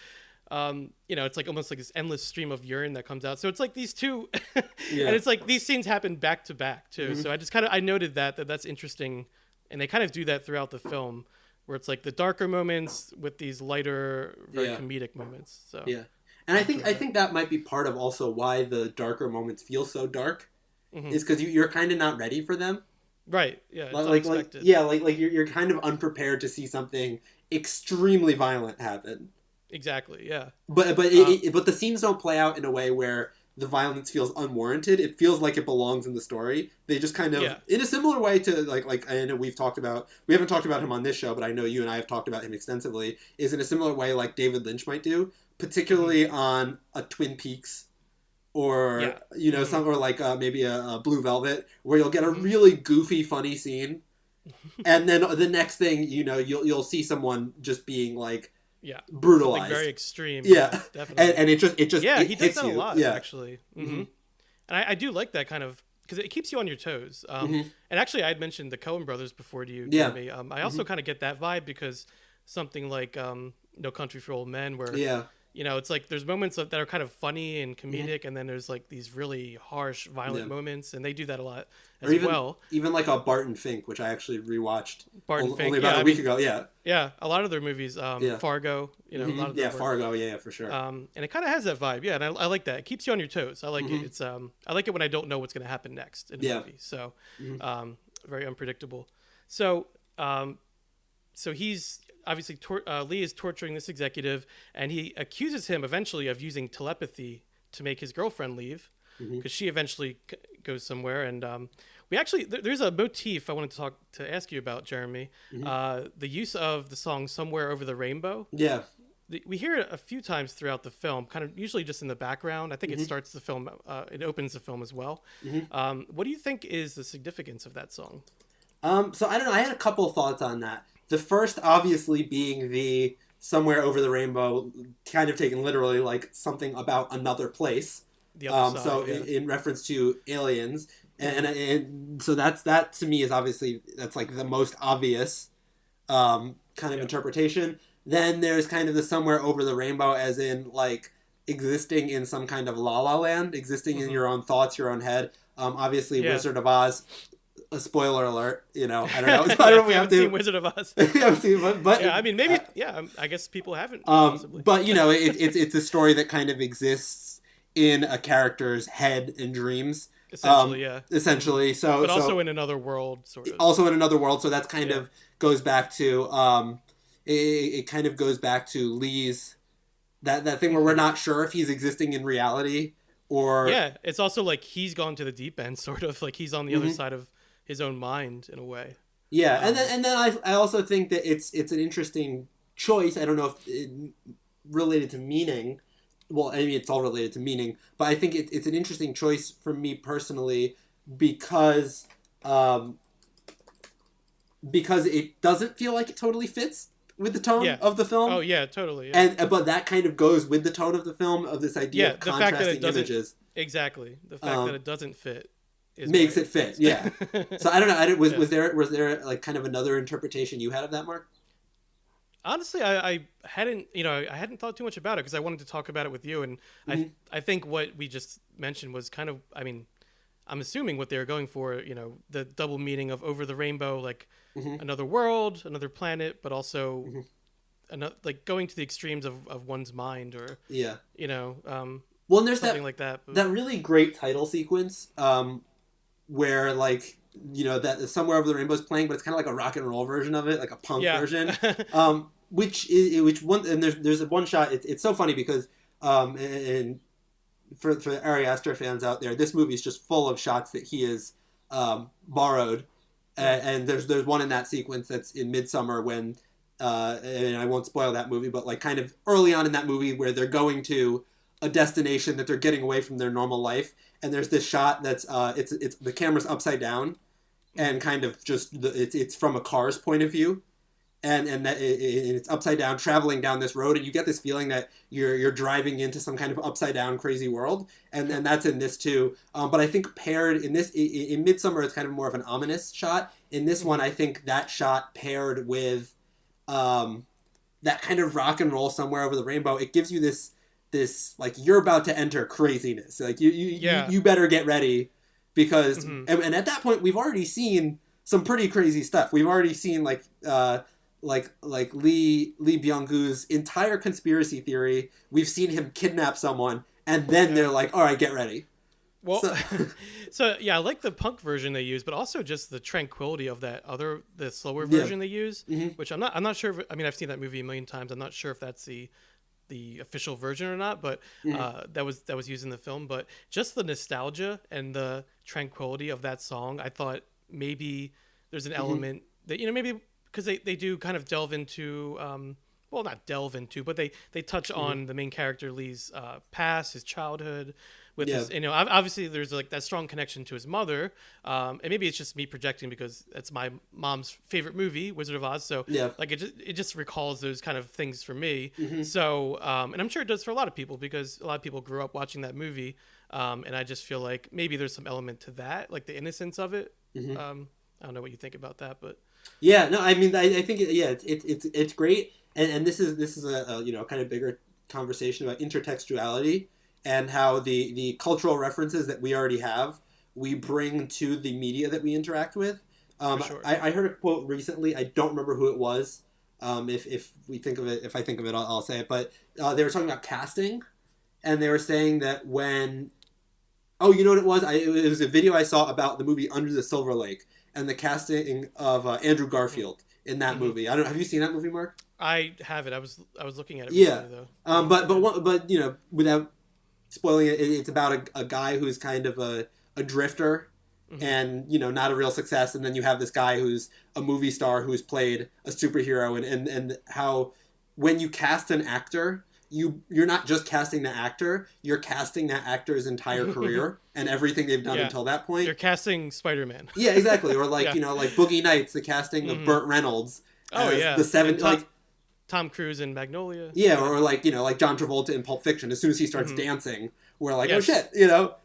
It's like almost like this endless stream of urine that comes out. So it's like these two, Yeah. and it's like these scenes happen back to back too. So I just I noted that's interesting, and they kind of do that throughout the film, where it's like the darker moments with these lighter, very comedic moments. So yeah, and I think that might be part of also why the darker moments feel so dark, is because you're kind of not ready for them. Right. Yeah. It's unexpected. Like you're kind of unprepared to see something extremely violent happen. Exactly. Yeah. But the scenes don't play out in a way where the violence feels unwarranted. It feels like it belongs in the story. They just kind of, in a similar way to like I know we haven't talked about him on this show, but I know you and I have talked about him extensively. Is in a similar way like David Lynch might do, particularly on a Twin Peaks, or some, or like maybe a Blue Velvet, where you'll get a really goofy, funny scene, and then the next thing you'll see someone just being like. Yeah, brutalized, something very extreme. Yeah, definitely. And it just he does that you. a lot, actually. Mm-hmm. And I do like that kind of, because it keeps you on your toes. And actually, I had mentioned the Coen brothers before to you, Jeremy. I also kind of get that vibe because something like No Country for Old Men, where it's like there's moments that are kind of funny and comedic, and then there's like these really harsh, violent moments, and they do that a lot well. Even like a Barton Fink, which I actually rewatched only about a week ago. Yeah, a lot of their movies, Fargo, a lot of Fargo, for sure. And it kind of has that vibe, and I like that. It keeps you on your toes. I like it. It's I like it when I don't know what's going to happen next in a movie. So, very unpredictable. So, he's obviously Lee is torturing this executive, and he accuses him eventually of using telepathy to make his girlfriend leave, because she eventually goes somewhere. And we actually there's a motif I wanted to ask you about, Jeremy. The use of the song "Somewhere Over the Rainbow." Yeah, we hear it a few times throughout the film, kind of usually just in the background. I think it starts the film. It opens the film as well. What do you think is the significance of that song? So I don't know. I had a couple of thoughts on that. The first, obviously, being the "Somewhere Over the Rainbow," kind of taken literally, like something about another place. The other side, in reference to aliens, and so that to me is obviously that's like the most obvious kind of interpretation. Then there's kind of the "somewhere over the rainbow" as in like existing in some kind of la la land, existing in your own thoughts, your own head. Obviously, Wizard of Oz. A spoiler alert, I don't know. I don't know if we have to. Seen Wizard of Oz. We haven't seen, but I mean, maybe. I guess people haven't. Possibly. But it's a story that kind of exists in a character's head and dreams. Essentially, but also in another world, sort of. Also in another world, so that's kind of goes back to it kind of goes back to Lee's that thing where we're not sure if he's existing in reality or it's also like he's gone to the deep end, sort of like he's on the other side of his own mind in a way. And then I also think that it's an interesting choice. I don't know if it related to meaning. Well, I mean, it's all related to meaning, but I think it's an interesting choice for me personally because it doesn't feel like it totally fits with the tone of the film. Oh yeah, totally. Yeah. But that kind of goes with the tone of the film, of this idea of contrasting images. Exactly. The fact that it doesn't fit makes it fit. Yeah. So I don't know. Was there like kind of another interpretation you had of that, Mark? Honestly, I hadn't thought too much about it because I wanted to talk about it with you, and I think what we just mentioned was kind of, I mean, I'm assuming what they were going for, the double meaning of over the rainbow, like another world, another planet, but also like going to the extremes of one's mind, or well, and there's something like that. That really great title sequence where like that "Somewhere Over the Rainbow" is playing, but it's kind of like a rock and roll version of it, like a punk version. Which one? And there's one shot. It's so funny because and for the Ari Aster fans out there, this movie is just full of shots that he has borrowed, and there's one in that sequence that's in Midsummer when and I won't spoil that movie, but like kind of early on in that movie where they're going to a destination that they're getting away from their normal life, and there's this shot that's it's the camera's upside down, and kind of just it's from a car's point of view, and it's upside down traveling down this road, and you get this feeling that you're driving into some kind of upside down crazy world, and that's in this too. But I think paired in Midsummer, it's kind of more of an ominous shot. In this one, I think that shot paired with that kind of rock and roll somewhere over the rainbow. It gives you this like you're about to enter craziness. Like you better get ready because and at that point we've already seen some pretty crazy stuff. We've already seen like Lee Byung-goo's entire conspiracy theory. We've seen him kidnap someone, and then they're like, "All right, get ready." Well, so yeah, I like the punk version they use, but also just the tranquility of the slower version they use, which I'm not sure. I mean, I've seen that movie a million times. I'm not sure if that's the official version or not, but that was used in the film. But just the nostalgia and the tranquility of that song, I thought maybe there's an element that maybe because they do kind of delve into. Well, not delve into, but they touch on the main character Lee's past, his childhood, with his, obviously there's like that strong connection to his mother, and maybe it's just me projecting because it's my mom's favorite movie, Wizard of Oz. So like it just recalls those kind of things for me. So and I'm sure it does for a lot of people because a lot of people grew up watching that movie, and I just feel like maybe there's some element to that, like the innocence of it. I don't know what you think about that, but yeah, no, I mean, I think it's great. And this is a kind of bigger conversation about intertextuality and how the cultural references that we already have we bring to the media that we interact with. Sure. I heard a quote recently. I don't remember who it was. If I think of it, I'll say it. But they were talking about casting, and they were saying that when you know what it was? It was a video I saw about the movie Under the Silver Lake and the casting of Andrew Garfield in that movie. I don't know. Have you seen that movie, Mark? I haven't. I was looking at it recently, though. But without spoiling it, it's about a guy who's kind of a drifter and not a real success, and then you have this guy who's a movie star who's played a superhero, and how when you cast an actor, you're not just casting the actor, you're casting that actor's entire career and everything they've done until that point. You're casting Spider-Man. Yeah, exactly. Or like like Boogie Nights, the casting of Burt Reynolds. Tom Cruise in Magnolia. Yeah, or like John Travolta in Pulp Fiction. As soon as he starts dancing, we're like, oh shit,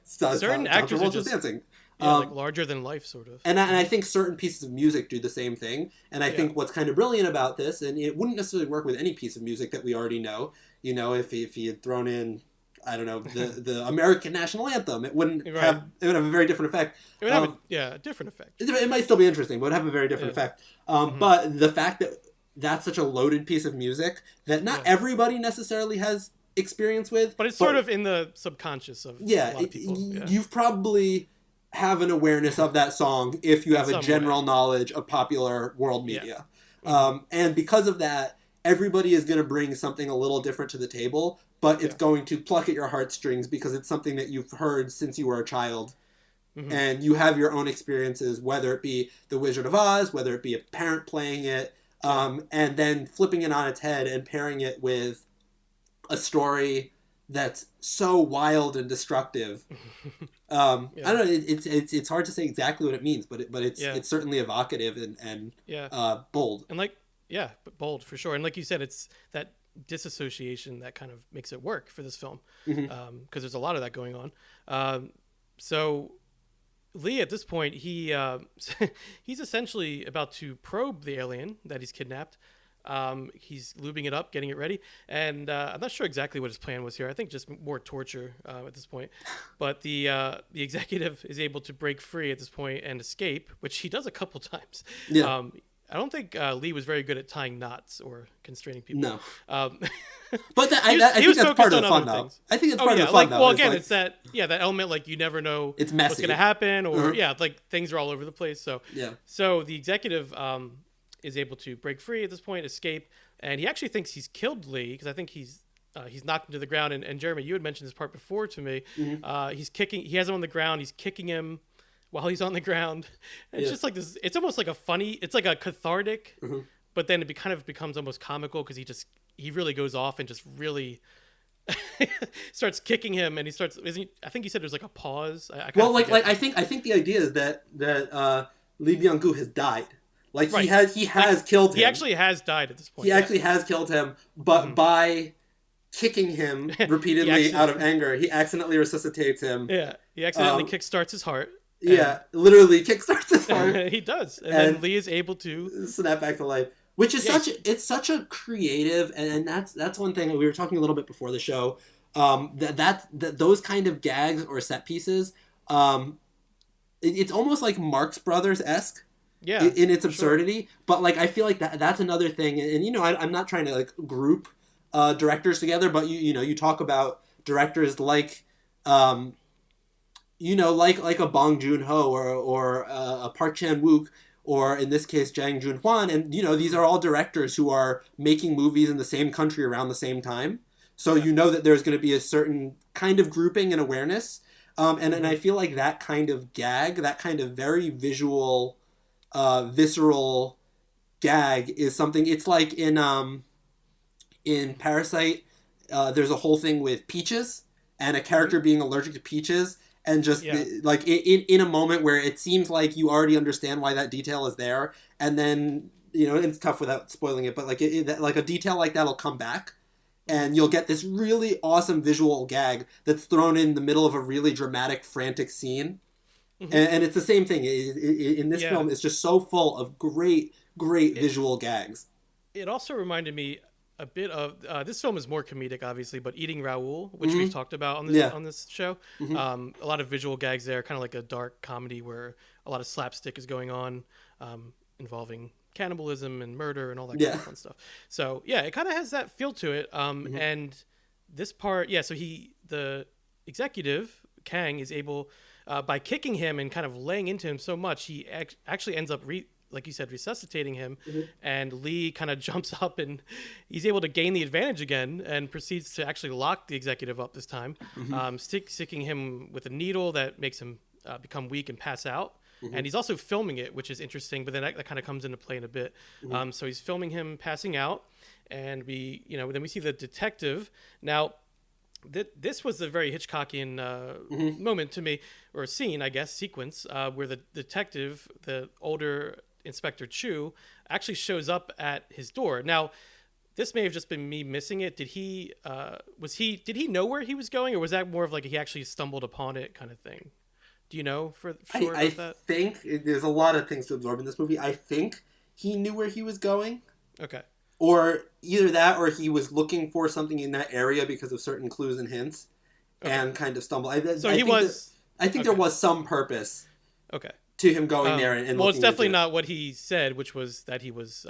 certain actors are just dancing. Like larger than life, sort of. And I think certain pieces of music do the same thing. And I think what's kind of brilliant about this, and it wouldn't necessarily work with any piece of music that we already know. If he had thrown in, I don't know, the American national anthem, it wouldn't have. It would have a very different effect. It would have a different effect. It might still be interesting, but it would have a very different effect. But the fact that that's such a loaded piece of music that not everybody necessarily has experience with. But it's sort of in the subconscious of a lot of people. You've probably have an awareness of that song if you have a general knowledge of popular world media. And because of that, everybody is going to bring something a little different to the table, but it's going to pluck at your heartstrings because it's something that you've heard since you were a child. And you have your own experiences, whether it be The Wizard of Oz, whether it be a parent playing it, and then flipping it on its head and pairing it with a story that's so wild and destructive. I don't know. It's hard to say exactly what it means, but it's certainly evocative and bold. And but bold for sure. And like you said, it's that disassociation that kind of makes it work for this film, because there's a lot of that going on. So Lee, at this point, he's essentially about to probe the alien that he's kidnapped. He's lubing it up, getting it ready, and I'm not sure exactly what his plan was here. I think just more torture at this point. But the executive is able to break free at this point and escape, which he does a couple times. Yeah. I don't think Lee was very good at tying knots or constraining people. No. But I think that's part of the fun, though. I think it's part of the fun, though. Well, again, it's that element, like, you never know it's messy. What's going to happen, or, like, things are all over the place. So, so the executive is able to break free at this point, escape, and he actually thinks he's killed Lee, because I think he's knocked him to the ground, and Jeremy, you had mentioned this part before to me. He has him on the ground, he's kicking him while he's on the ground. And it's just like this, it's almost like it's like a cathartic, but then it kind of becomes almost comical because he really goes off and just really starts kicking him, and I think you said there's like a pause. I think the idea is that Lee Byung-goo has died. Like he has killed him. He actually has died at this point. He actually has killed him, but by kicking him repeatedly out of anger, he accidentally resuscitates him. Yeah, he accidentally kickstarts his heart. Yeah, literally kickstarts his heart. He does, and then Lee is able to snap back to life. which is such a creative, and that's one thing we were talking a little bit before the show. That those kind of gags or set pieces, it's almost like Marx Brothers esque. Yeah, in its absurdity, but like I feel like that's another thing, and you know I'm not trying to like group directors together, but you know you talk about directors like you know like a Bong Joon-ho or a Park Chan-wook, or in this case Jang Joon-Hwan, and you know these are all directors who are making movies in the same country around the same time, so you know that there's going to be a certain kind of grouping and awareness, and I feel like that kind of gag, that kind of very visual visceral gag is something. It's like in Parasite, there's a whole thing with peaches and a character being allergic to peaches, and just like in a moment where it seems like you already understand why that detail is there, and then you know it's tough without spoiling it, but like like a detail like that'll come back, and you'll get this really awesome visual gag that's thrown in the middle of a really dramatic, frantic scene. And it's the same thing in this film. It's just so full of great visual gags. It also reminded me a bit of this film is more comedic, obviously, but Eating Raoul, which we've talked about on this show. A lot of visual gags there, kind of like a dark comedy where a lot of slapstick is going on, involving cannibalism and murder and all that kind of fun stuff. So yeah, it kind of has that feel to it. And this part, so the executive Kang is able. By kicking him and kind of laying into him so much, he actually ends up, like you said, resuscitating him. And Lee kind of jumps up and he's able to gain the advantage again and proceeds to actually lock the executive up this time, sticking him with a needle that makes him become weak and pass out. And he's also filming it, which is interesting, but then that kind of comes into play in a bit. So he's filming him passing out, and then we see the detective. Now, this was a very Hitchcockian moment to me, or scene, I guess, sequence, where the detective, the older Inspector Chu, actually shows up at his door. Now, this may have just been me missing it. Did he know where he was going, or was that more of like he actually stumbled upon it kind of thing? Do you know for sure about that? I think there's a lot of things to absorb in this movie. I think he knew where he was going. Okay. Or either that, or he was looking for something in that area because of certain clues and hints, and kind of stumbled. I think there was some purpose. Okay. To him going there and well, it's definitely not what he said, which was that he was.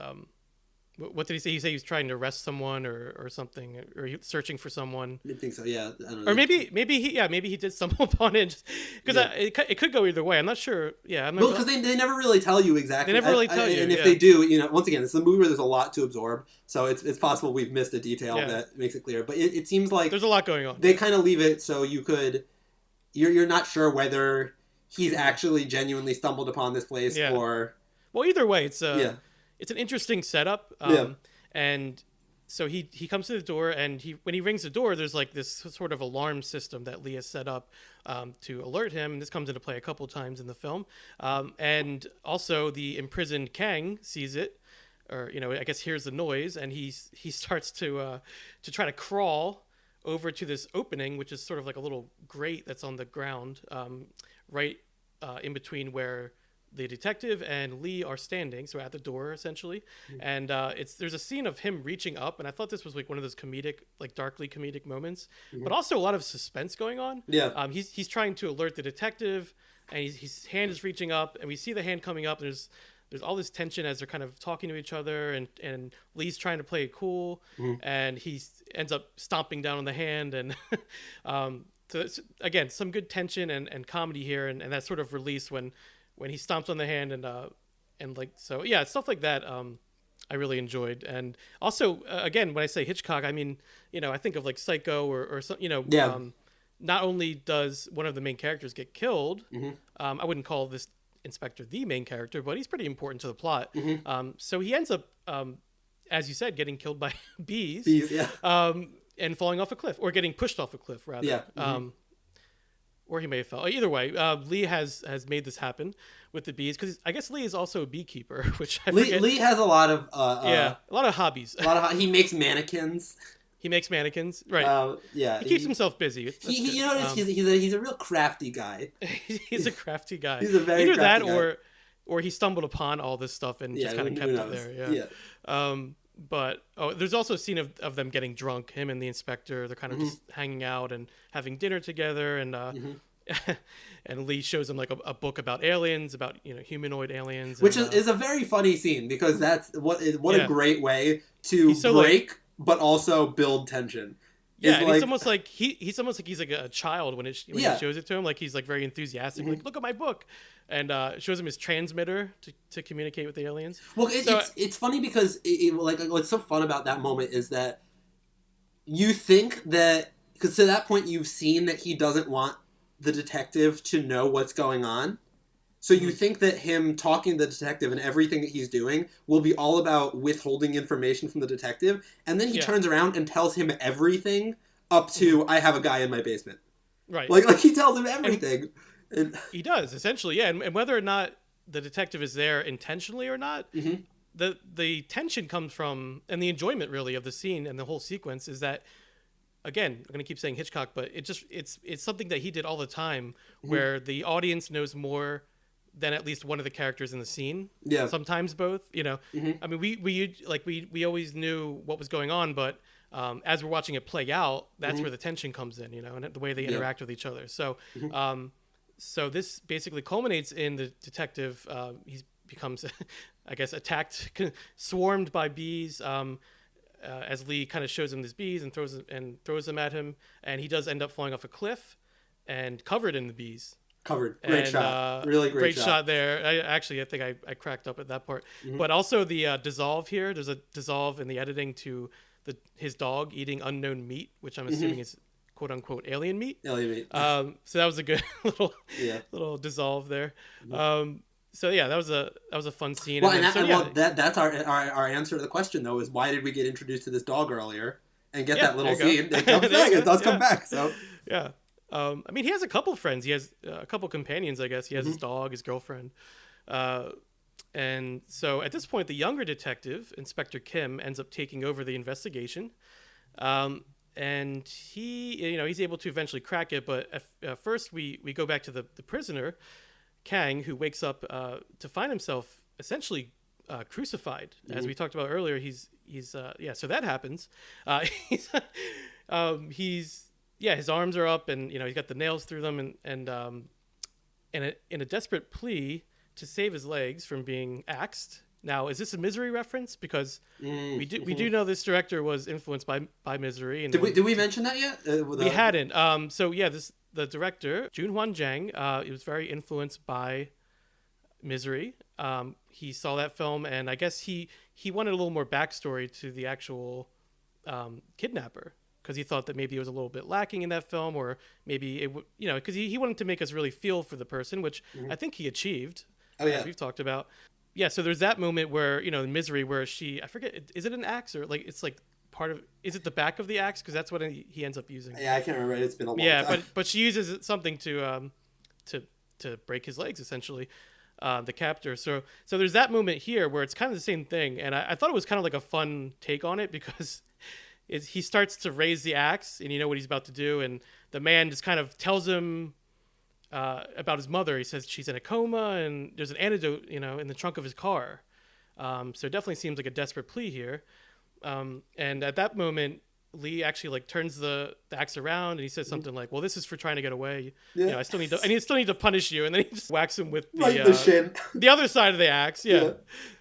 What did he say? He said he was trying to arrest someone or something, or searching for someone. I think so. Yeah. I don't know. Or maybe he did stumble upon it, because it could go either way. I'm not sure. Yeah. I'm not. Well, because they never really tell you exactly. They never really tell you. And if they do, once again, it's a movie where there's a lot to absorb, so it's possible we've missed a detail that makes it clear. But it seems like there's a lot going on. They kind of leave it so you're not sure whether he's actually genuinely stumbled upon this place or. Well, either way, it's an interesting setup. And so he comes to the door, and when he rings the door, there's like this sort of alarm system that Lee has set up to alert him. And this comes into play a couple times in the film. And also the imprisoned Kang sees it, or I guess hears the noise, and he starts to try to crawl over to this opening, which is sort of like a little grate that's on the ground, right in between where the detective and Lee are standing, so at the door essentially. And there's a scene of him reaching up, and I thought this was like one of those comedic, like darkly comedic moments, but also a lot of suspense going on. He's trying to alert the detective, and his hand is reaching up, and we see the hand coming up. And there's all this tension as they're kind of talking to each other, and Lee's trying to play it cool, and he ends up stomping down on the hand, and so it's, again, some good tension and comedy here, and that sort of release when he stomps on the hand, and like, so yeah, stuff like that I really enjoyed. And also again, when I say Hitchcock, I mean, I think of like Psycho or some, not only does one of the main characters get killed, I wouldn't call this Inspector the main character, but he's pretty important to the plot. So he ends up as you said, getting killed by bees, and falling off a cliff, or getting pushed off a cliff rather. Or he may have fell. Either way, Lee has made this happen with the bees, because I guess Lee is also a beekeeper, which I forget. Lee has a lot of a lot of hobbies. He makes mannequins. He makes mannequins, right? He keeps himself busy. He's a real crafty guy. He's a crafty guy. He's a very either crafty that guy. or he stumbled upon all this stuff and just kind of kept it there. Yeah. But there's also a scene of them getting drunk. Him and the inspector, they're kind of just hanging out and having dinner together, and and Lee shows him like a book about aliens, about humanoid aliens, which is a very funny scene, because that's what a great way to break but also build tension. Yeah, and it's almost like he's almost like he's like a child when he shows it to him. Like he's like very enthusiastic, like look at my book, and shows him his transmitter to communicate with the aliens. Well, it's funny because what's so fun about that moment is that you think that, because to that point you've seen that he doesn't want the detective to know what's going on. So you think that him talking to the detective and everything that he's doing will be all about withholding information from the detective, and then he turns around and tells him everything up to, I have a guy in my basement. Right. Like he tells him everything. And he does, essentially, yeah. And whether or not the detective is there intentionally or not, the tension comes from, and the enjoyment really of the scene and the whole sequence is that, again, I'm going to keep saying Hitchcock, but it's something that he did all the time, where the audience knows more than at least one of the characters in the scene. Yeah. Sometimes both, I mean, we always knew what was going on, but as we're watching it play out, that's where the tension comes in, and the way they interact with each other. So, so this basically culminates in the detective. He becomes, I guess, attacked, swarmed by bees. As Lee kind of shows him these bees and throws them at him, and he does end up falling off a cliff and covered in the bees. Great shot. Really great shot there. I think I cracked up at that part. But also the dissolve here. There's a dissolve in the editing to his dog eating unknown meat, which I'm assuming is quote unquote alien meat. So that was a good little dissolve there. So yeah, that was a fun scene. Well, that's our answer to the question though, is why did we get introduced to this dog earlier and get that little scene? It comes back. It does come back. So yeah. I mean, he has a couple friends. He has a couple companions, I guess. He has his dog, his girlfriend. And so at this point, the younger detective, Inspector Kim, ends up taking over the investigation. And he's able to eventually crack it. But first, we go back to the prisoner, Kang, who wakes up to find himself essentially crucified. As we talked about earlier, so that happens. His arms are up, and he's got the nails through them, and in a desperate plea to save his legs from being axed. Now, is this a Misery reference? Because we do know this director was influenced by Misery. And did we mention that yet? We hadn't. The director Joon-HwanJang, he was very influenced by Misery. He saw that film, and I guess he wanted a little more backstory to the actual kidnapper, because he thought that maybe it was a little bit lacking in that film, or maybe it because he wanted to make us really feel for the person, which I think he achieved, as we've talked about. Yeah, so there's that moment where, in Misery, where I forget, is it an axe, or like it's like part of, is it the back of the axe? Because that's what he ends up using. Yeah, I can't remember. It's been a long time. but she uses something to break his legs, essentially, the captor. So there's that moment here where it's kind of the same thing, and I thought it was kind of like a fun take on it, because he starts to raise the axe, and you know what he's about to do, and the man just kind of tells him about his mother. He says she's in a coma, and there's an antidote, in the trunk of his car. So it definitely seems like a desperate plea here. And at that moment, Lee actually turns the axe around, and he says something like, "Well, this is for trying to get away. Yeah. I still need to punish you." And then he just whacks him with the shin, the other side of the axe. Yeah.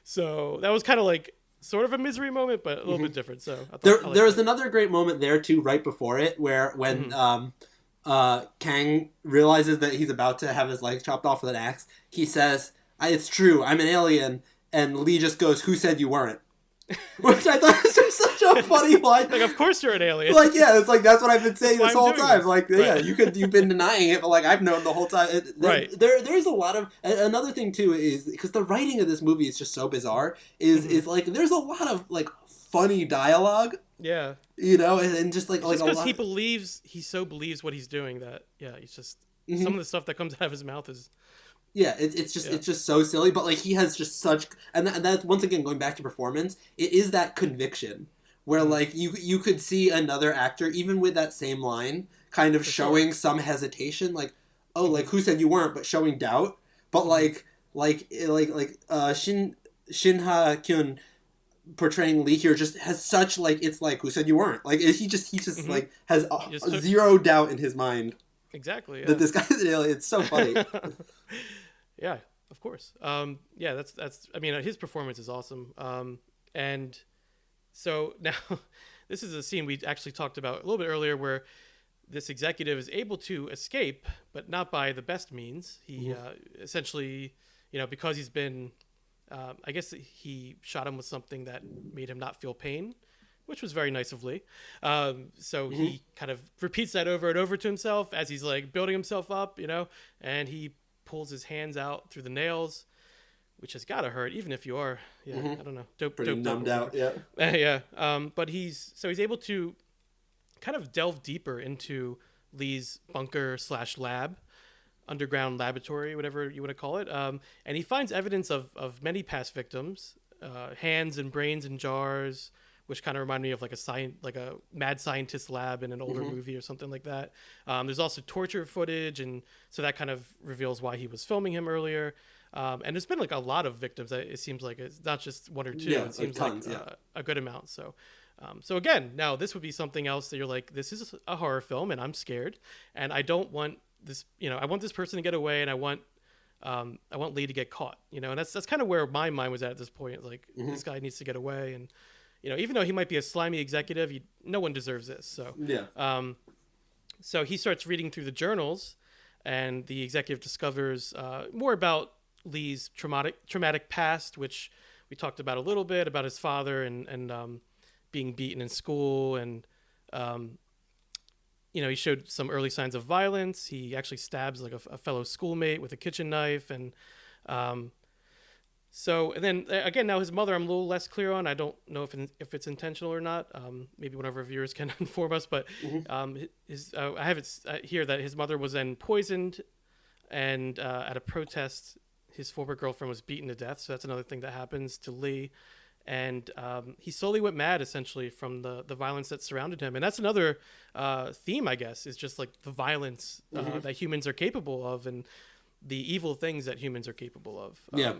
So that was kind of like sort of a Misery moment, but a little bit different. So there was another great moment there too, right before it, where when Kang realizes that he's about to have his legs chopped off with an axe, he says, "It's true, I'm an alien," and Lee just goes, "Who said you weren't?" Which I thought was just such a funny line. Of course you're an alien. It's like that's what I've been saying this whole time. You've been denying it, but I've known the whole time. There's a lot of another thing too, is because the writing of this movie is just so bizarre. Is there's a lot of funny dialogue. Yeah. And just because he so believes what he's doing that he's just some of the stuff that comes out of his mouth is. Yeah, it's just so silly, but he has just such, and that's once again going back to performance. It is that conviction where you could see another actor even with that same line kind of showing some hesitation, who said you weren't, but showing doubt, but Shin Ha-kyun portraying Lee here just has such like, it's like, who said you weren't, like he just Mm-hmm. like has Just took zero doubt in his mind exactly. that Yeah. this guy is an alien. It's so funny. Yeah, of course. Yeah, that's. I mean, his performance is awesome. And so now, this is a scene we actually talked about a little bit earlier, where this executive is able to escape, but not by the best means. He essentially, because he's been, I guess he shot him with something that made him not feel pain, which was very nice of Lee. So he kind of repeats that over and over to himself as he's like building himself up, and he pulls his hands out through the nails, which has got to hurt, even if you are, I don't know, Pretty doped numbed up. out, yeah. Yeah. But he's able to kind of delve deeper into Lee's bunker / lab, underground laboratory, whatever you want to call it. And he finds evidence of many past victims, hands and brains in jars, which kind of remind me of like a mad scientist lab in an older movie or something like that. There's also torture footage, and so that kind of reveals why he was filming him earlier. And there's been like a lot of victims. It seems like it's not just one or two. Yeah, it seems tons, like yeah. a good amount. So again, now this would be something else that you're like, this is a horror film, and I'm scared, and I don't want this. I want this person to get away, and I want Lee to get caught. And that's kind of where my mind was at this point. Like, this guy needs to get away, and even though he might be a slimy executive, no one deserves this. So Yeah. So he starts reading through the journals, and the executive discovers more about Lee's traumatic past, which we talked about a little bit, about his father and being beaten in school, and he showed some early signs of violence. He actually stabs like a fellow schoolmate with a kitchen knife, and and then again, now his mother, I'm a little less clear on. I don't know if it's intentional or not. Maybe one of our viewers can inform us. But I have it here that his mother was then poisoned, and at a protest, his former girlfriend was beaten to death. So that's another thing that happens to Lee. And he slowly went mad, essentially, from the violence that surrounded him. And that's another theme, I guess, is just like the violence that humans are capable of, and the evil things that humans are capable of. Yeah.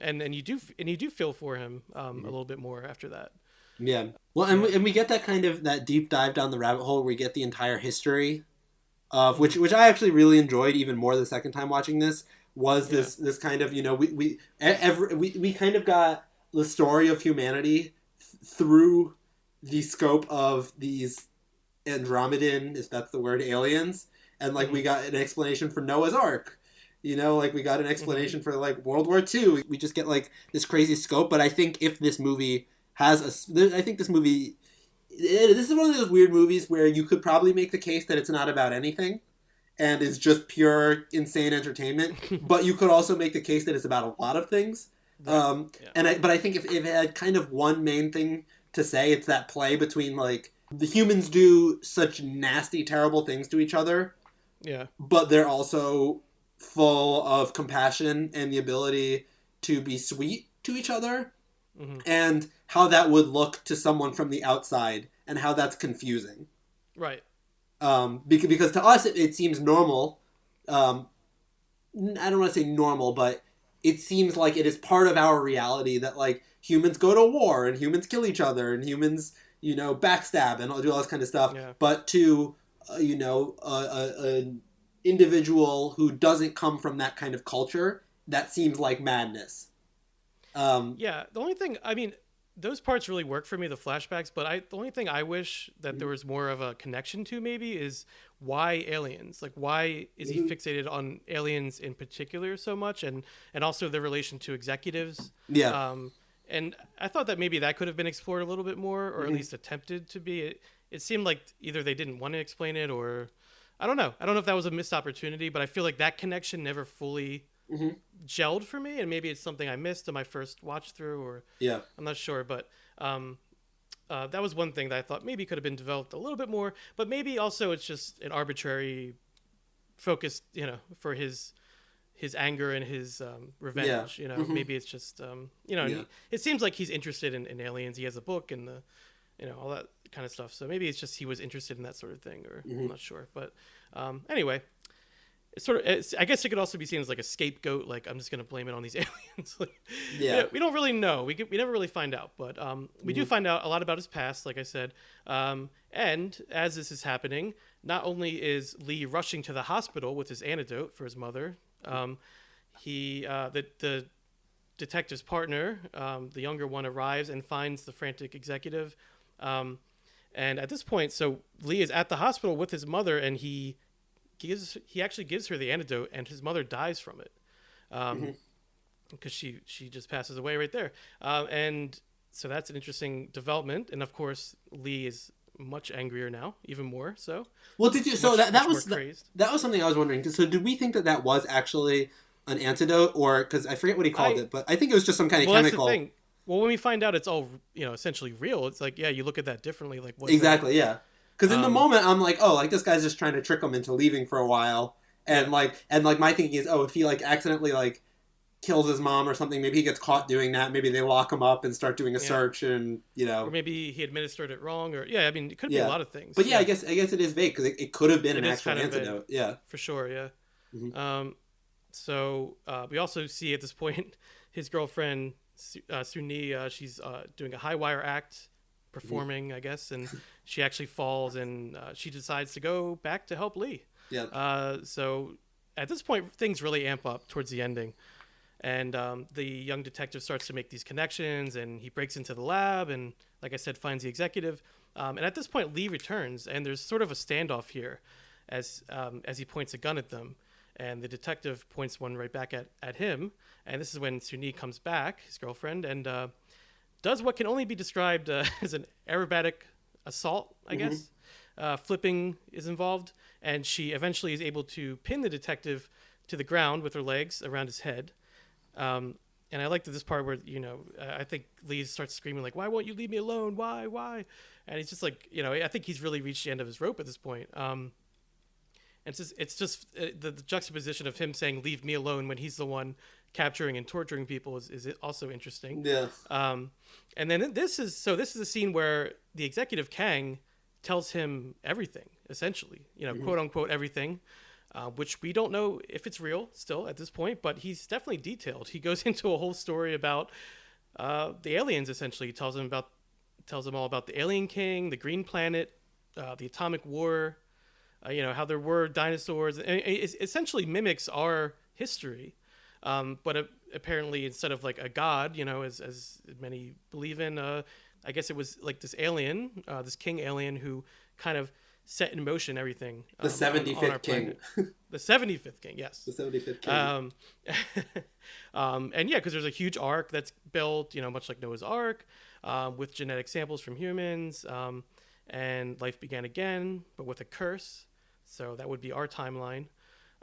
And you do feel for him a little bit more after that. Yeah. Well, and we get that kind of that deep dive down the rabbit hole where we get the entire history of which I actually really enjoyed even more the second time watching this. Was this kind of we kind of got the story of humanity through the scope of these Andromedan, if that's the word, aliens, and like we got an explanation for Noah's Ark. Like we got an explanation for like World War II. We just get like this crazy scope. But I think if this movie I think this movie, this is one of those weird movies where you could probably make the case that it's not about anything and is just pure insane entertainment. But you could also make the case that it's about a lot of things. But I think if it had kind of one main thing to say, it's that play between like the humans do such nasty, terrible things to each other. Yeah. But they're also full of compassion and the ability to be sweet to each other, and how that would look to someone from the outside, and how that's confusing. Right. Because to us it seems normal. I don't want to say normal, but it seems like it is part of our reality that like humans go to war and humans kill each other and humans backstab and do all this kind of stuff. Yeah. But to an individual who doesn't come from that kind of culture, that seems like madness. The only thing, I mean, those parts really work for me, the flashbacks, but the only thing I wish that there was more of a connection to maybe is why aliens? Like, why is he fixated on aliens in particular so much, and also their relation to executives? Yeah. And I thought that maybe that could have been explored a little bit more, or at least attempted to be. It seemed like either they didn't want to explain it, or I don't know. I don't know if that was a missed opportunity, but I feel like that connection never fully gelled for me, and maybe it's something I missed in my first watch through, or I'm not sure. But that was one thing that I thought maybe could have been developed a little bit more, but maybe also it's just an arbitrary focus, for his anger and his revenge. Maybe it's just it seems like he's interested in aliens. He has a book and all that kind of stuff. So maybe it's just he was interested in that sort of thing, or I'm not sure. But anyway, I guess it could also be seen as like a scapegoat. Like, I'm just going to blame it on these aliens. Like, Yeah. we don't really know. We never really find out, but we do find out a lot about his past, like I said. And as this is happening, not only is Lee rushing to the hospital with his antidote for his mother, the detective's partner, the younger one, arrives and finds the frantic executive. And at this point, so Lee is at the hospital with his mother, and he actually gives her the antidote, and his mother dies from it, because she just passes away right there. And so that's an interesting development. And of course, Lee is much angrier now, even more so. Well, did you? So that was crazed. That was something I was wondering. So did we think that was actually an antidote, or because I forget what he called it, but I think it was just some kind of chemical. That's the thing. Well, when we find out it's all essentially real, it's like, yeah, you look at that differently. Like, what exactly, yeah. Because in the moment, I'm like, oh, like this guy's just trying to trick him into leaving for a while, and my thinking is, oh, if he like accidentally like kills his mom or something, maybe he gets caught doing that. Maybe they lock him up and start doing a search, and or maybe he administered it wrong, or I mean, it could be a lot of things. But I guess it is vague because it could have been an actual antidote. Yeah, for sure. Yeah. Mm-hmm. So we also see at this point his girlfriend Suni, she's doing a high wire act, performing, I guess, and she actually falls, and she decides to go back to help Lee. Yeah. So at this point, things really amp up towards the ending, and the young detective starts to make these connections, and he breaks into the lab, and like I said, finds the executive. And at this point, Lee returns, and there's sort of a standoff here, as he points a gun at them. And the detective points one right back at him. And this is when Suni comes back, his girlfriend, and does what can only be described as an aerobatic assault, I guess. Flipping is involved. And she eventually is able to pin the detective to the ground with her legs around his head. And I liked this part where, I think Lee starts screaming, like, why won't you leave me alone? Why? And he's just like, I think he's really reached the end of his rope at this point. And it's just the juxtaposition of him saying "leave me alone" when he's the one capturing and torturing people is also interesting. Yeah. And then this is a scene where the executive Kang tells him everything, essentially, quote unquote everything, which we don't know if it's real still at this point, but he's definitely detailed. He goes into a whole story about the aliens. Essentially, he tells them all about the Alien King, the Green Planet, the atomic war. How there were dinosaurs. It essentially mimics our history, but apparently instead of like a god, as many believe in, I guess it was like this alien, this king alien who kind of set in motion everything. The 75th king. The 75th king, yes. The 75th king. And because there's a huge ark that's built, much like Noah's Ark, with genetic samples from humans, and life began again, but with a curse. So that would be our timeline.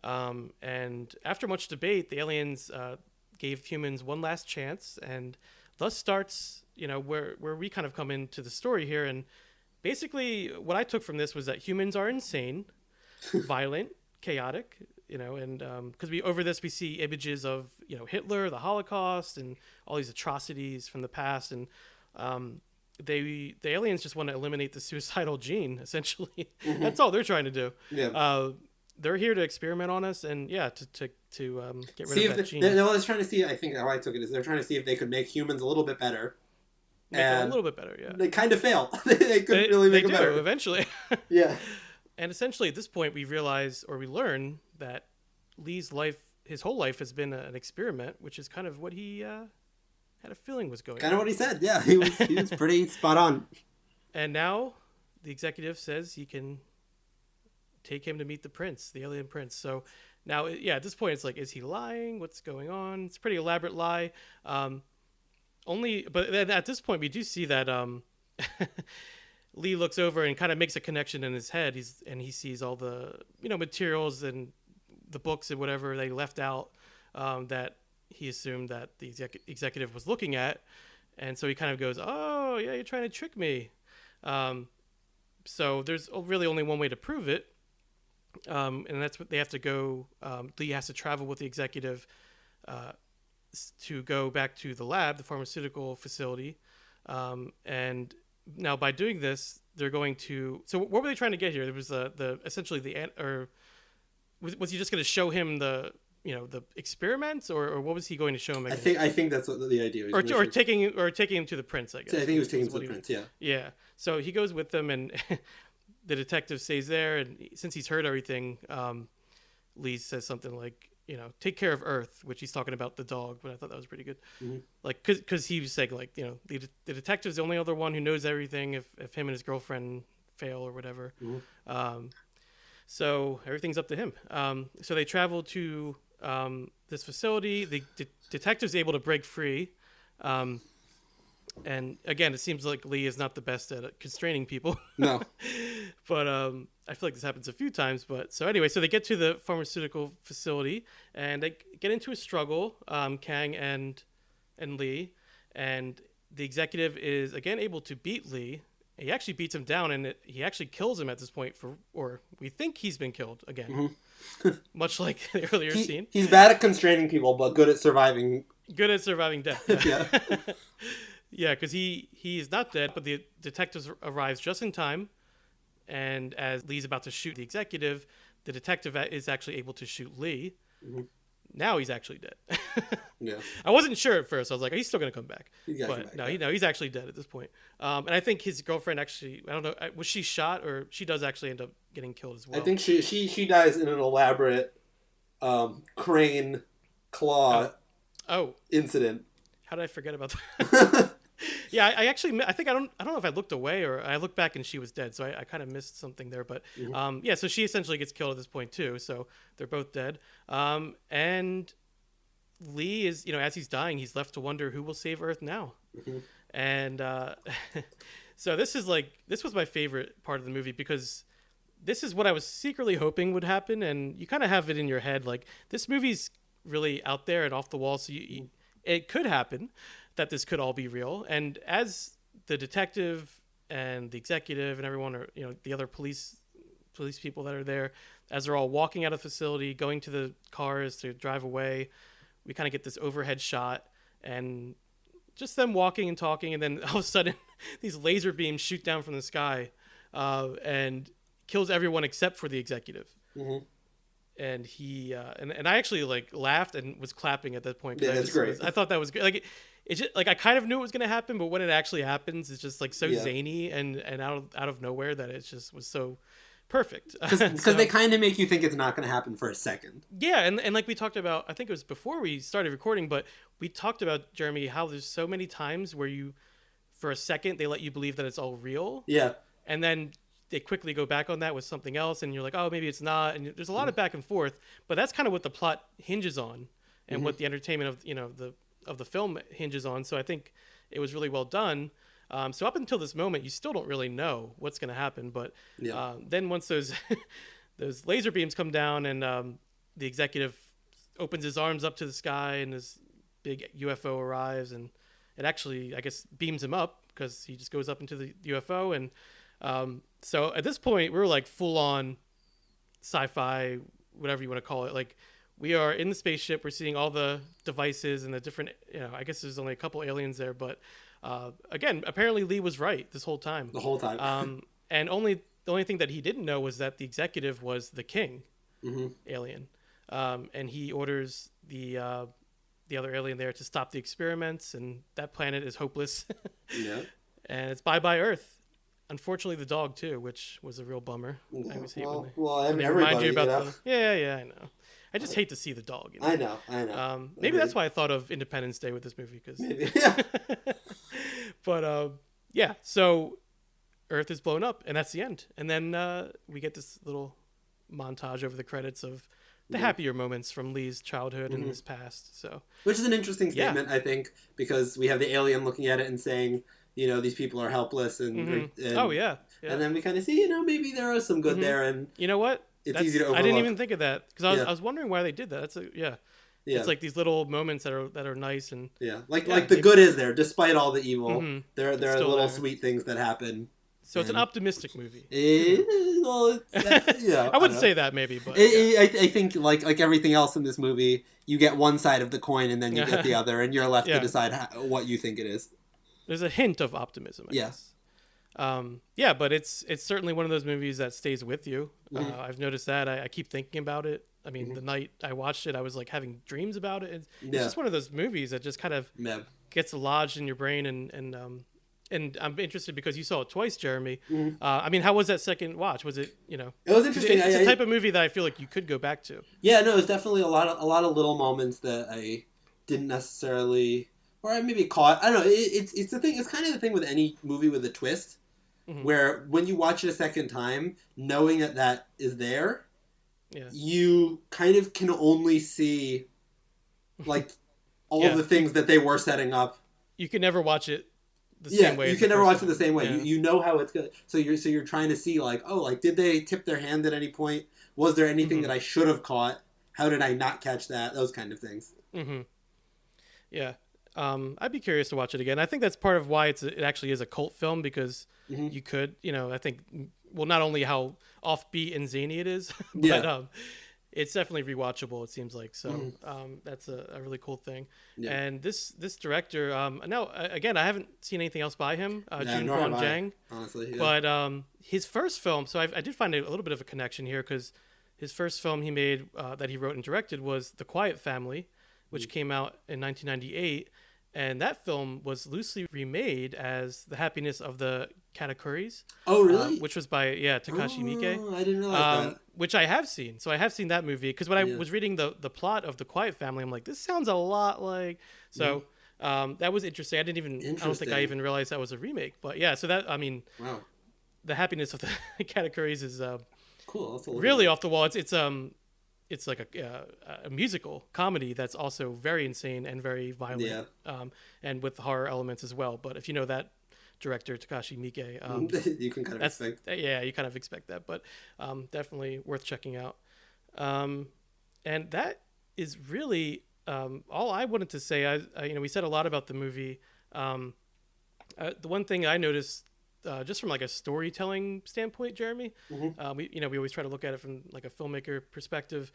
And after much debate, the aliens gave humans one last chance, and thus starts, where we kind of come into the story here. And basically, what I took from this was that humans are insane, violent, chaotic, and because we see images of Hitler, the Holocaust, and all these atrocities from the past, and the aliens just want to eliminate the suicidal gene, essentially. That's all they're trying to do. Yeah. They're here to experiment on us, and to get rid of that gene. They're trying to see. I think how I took it is they're trying to see if they could make humans a little bit better. Make them a little bit better, yeah. They kind of fail. They couldn't really make them better eventually. Yeah. And essentially, at this point, we realize, or we learn, that Lee's life, his whole life, has been an experiment, which is kind of what he had a feeling was going on. Kind of what he said, yeah. He was pretty spot on. And now the executive says he can take him to meet the prince, the alien prince. So now, at this point, it's like, is he lying? What's going on? It's a pretty elaborate lie. But then at this point, we do see that Lee looks over and kind of makes a connection in his head. He sees all the materials and the books and whatever they left out that he assumed that the executive was looking at, and so he kind of goes, "Oh yeah, you're trying to trick me." So there's really only one way to prove it, and that's what they have to go. Lee has to travel with the executive to go back to the lab, the pharmaceutical facility, and now by doing this, they're going to. So what were they trying to get here? There was essentially was he just going to show him the the experiments, or what was he going to show him again? I think that's what the idea was. Or taking him to the prince, I guess. I think he was taking him to the prince. Yeah. Yeah. So he goes with them, and the detective stays there, and since he's heard everything, Lee says something like, take care of Earth, which he's talking about the dog, but I thought that was pretty good. Mm-hmm. Like, because he was saying, like, the detective's the only other one who knows everything if him and his girlfriend fail or whatever. Mm-hmm. So everything's up to him. So they travel to this facility. The detective's able to break free. And again, it seems like Lee is not the best at constraining people. No. But I feel like this happens a few times. But so anyway, so they get to the pharmaceutical facility and they get into a struggle, Kang and Lee. And the executive is again able to beat Lee. He actually beats him down, and he actually kills him at this point. Or we think he's been killed again, much like the earlier scene. He's bad at constraining people, but good at surviving. Good at surviving death. Yeah. Yeah, because he is not dead, but the detective arrives just in time, and as Lee's about to shoot the executive, the detective is actually able to shoot Lee. Mm-hmm. Now he's actually dead. Yeah. I wasn't sure at first. I was like, he's still going to come back. But no, he's actually dead at this point. And I think his girlfriend actually, I don't know, was she shot, or she does actually end up getting killed as well? I think she dies in an elaborate crane claw incident. How did I forget about that? Yeah, I don't know if I looked away or I looked back and she was dead, so I kind of missed something there. But yeah, so she essentially gets killed at this point too. So they're both dead. And Lee is, as he's dying, he's left to wonder who will save Earth now. Mm-hmm. And so this was my favorite part of the movie, because this is what I was secretly hoping would happen, and you kind of have it in your head, like this movie's really out there and off the wall, so it could happen that this could all be real. And as the detective and the executive and everyone, or the other police people that are there, as they're all walking out of the facility, going to the cars to drive away, we kind of get this overhead shot and just them walking and talking, and then all of a sudden these laser beams shoot down from the sky and kills everyone except for the executive. Mm-hmm. And he and I actually laughed and was clapping at that point. Yeah, that's great. I thought that was good. It's just I kind of knew it was going to happen, but when it actually happens, it's just so zany and out of nowhere that it just was so perfect. Because they kind of make you think it's not going to happen for a second. Yeah, and like we talked about, I think it was before we started recording, but we talked about, Jeremy, how there's so many times where for a second, they let you believe that it's all real. Yeah. And then they quickly go back on that with something else, and you're like, oh, maybe it's not. And there's a lot of back and forth, but that's kind of what the plot hinges on, and what the entertainment of the film hinges on. So I think it was really well done. So up until this moment, you still don't really know what's going to happen, but then once those those laser beams come down, and the executive opens his arms up to the sky, and this big UFO arrives, and it actually, I guess, beams him up because he just goes up into the UFO, and so at this point, we're full on sci-fi, whatever you want to call it. We are in the spaceship. We're seeing all the devices and the different, I guess there's only a couple aliens there, but again, apparently Lee was right this whole time. The whole time. And the only thing that he didn't know was that the executive was the king alien. And he orders the other alien there to stop the experiments, and that planet is hopeless. Yeah. And it's bye-bye Earth. Unfortunately, the dog too, which was a real bummer. I always hate when they remind you about Yeah, I know. I just hate to see the dog. I know. Maybe that's why I thought of Independence Day with this movie, because. But yeah, so Earth is blown up, and that's the end. And then we get this little montage over the credits of the happier moments from Lee's childhood and his past. So, which is an interesting statement, I think, because we have the alien looking at it and saying, these people are helpless, and oh yeah, and then we kind of see, maybe there is some good there, and you know what? It's easy to overlook. I didn't even think of that, because I was wondering why they did that. It's like these little moments that are nice, and the good is there despite all the evil. There are little sweet things that happen. So it's an optimistic movie. I wouldn't say that, maybe, but I think like everything else in this movie, you get one side of the coin and then you get the other, and you're left to decide what you think it is. There's a hint of optimism, I guess. But it's certainly one of those movies that stays with you. I've noticed that. I keep thinking about it I mean, the night I watched it, I was like having dreams about it. It's Yeah. just one of those movies that just kind of Yeah. gets lodged in your brain, and I'm interested because you saw it twice, Jeremy. I mean, how was that second watch? Was it, you know? It was 'Cause interesting. it's a type of movie that I feel like you could go back to. Yeah, no, it's definitely a lot of little moments that I didn't necessarily, or I maybe caught. I don't know. It's the thing. It's kind of the thing with any movie with a twist, where when you watch it a second time, knowing that that is there, Yeah. you kind of can only see like all Yeah. the things that they were setting up. You could never watch it the same way. You as can the never first watch it time. the same way. Yeah. You know how it's good. So you're trying to see like, oh, like did they tip their hand at any point? Was there anything that I should have caught? How did I not catch that? Those kind of things. Yeah. I'd be curious to watch it again. I think that's part of why it actually is a cult film, because you could, you know, I think, well, not only how offbeat and zany it is, but it's definitely rewatchable, it seems like. So that's a really cool thing. Yeah. And this director, now, again, I haven't seen anything else by him, Joon-HwanJang. Honestly, yeah. But his first film, so I did find a little bit of a connection here, because his first film he made that he wrote and directed was The Quiet Family, which came out in 1998. And that film was loosely remade as The Happiness of the Katakuris. Oh, really? Which was by, Takashi Miike. I didn't realize that. Which I have seen. So I have seen that movie. Because when I was reading the plot of The Quiet Family, I'm like, this sounds a lot like... So that was interesting. I don't think I even realized that was a remake. But yeah, so that, I mean... Wow. The Happiness of the Katakuris is cool. really off the wall. It's like a musical comedy that's also very insane and very violent, and with horror elements as well. But if you know that director, Takashi Miike, you can kind of expect. Yeah, you kind of expect that, but definitely worth checking out. And that is really all I wanted to say. I we said a lot about the movie. The one thing I noticed, just from like a storytelling standpoint, Jeremy, we always try to look at it from like a filmmaker perspective.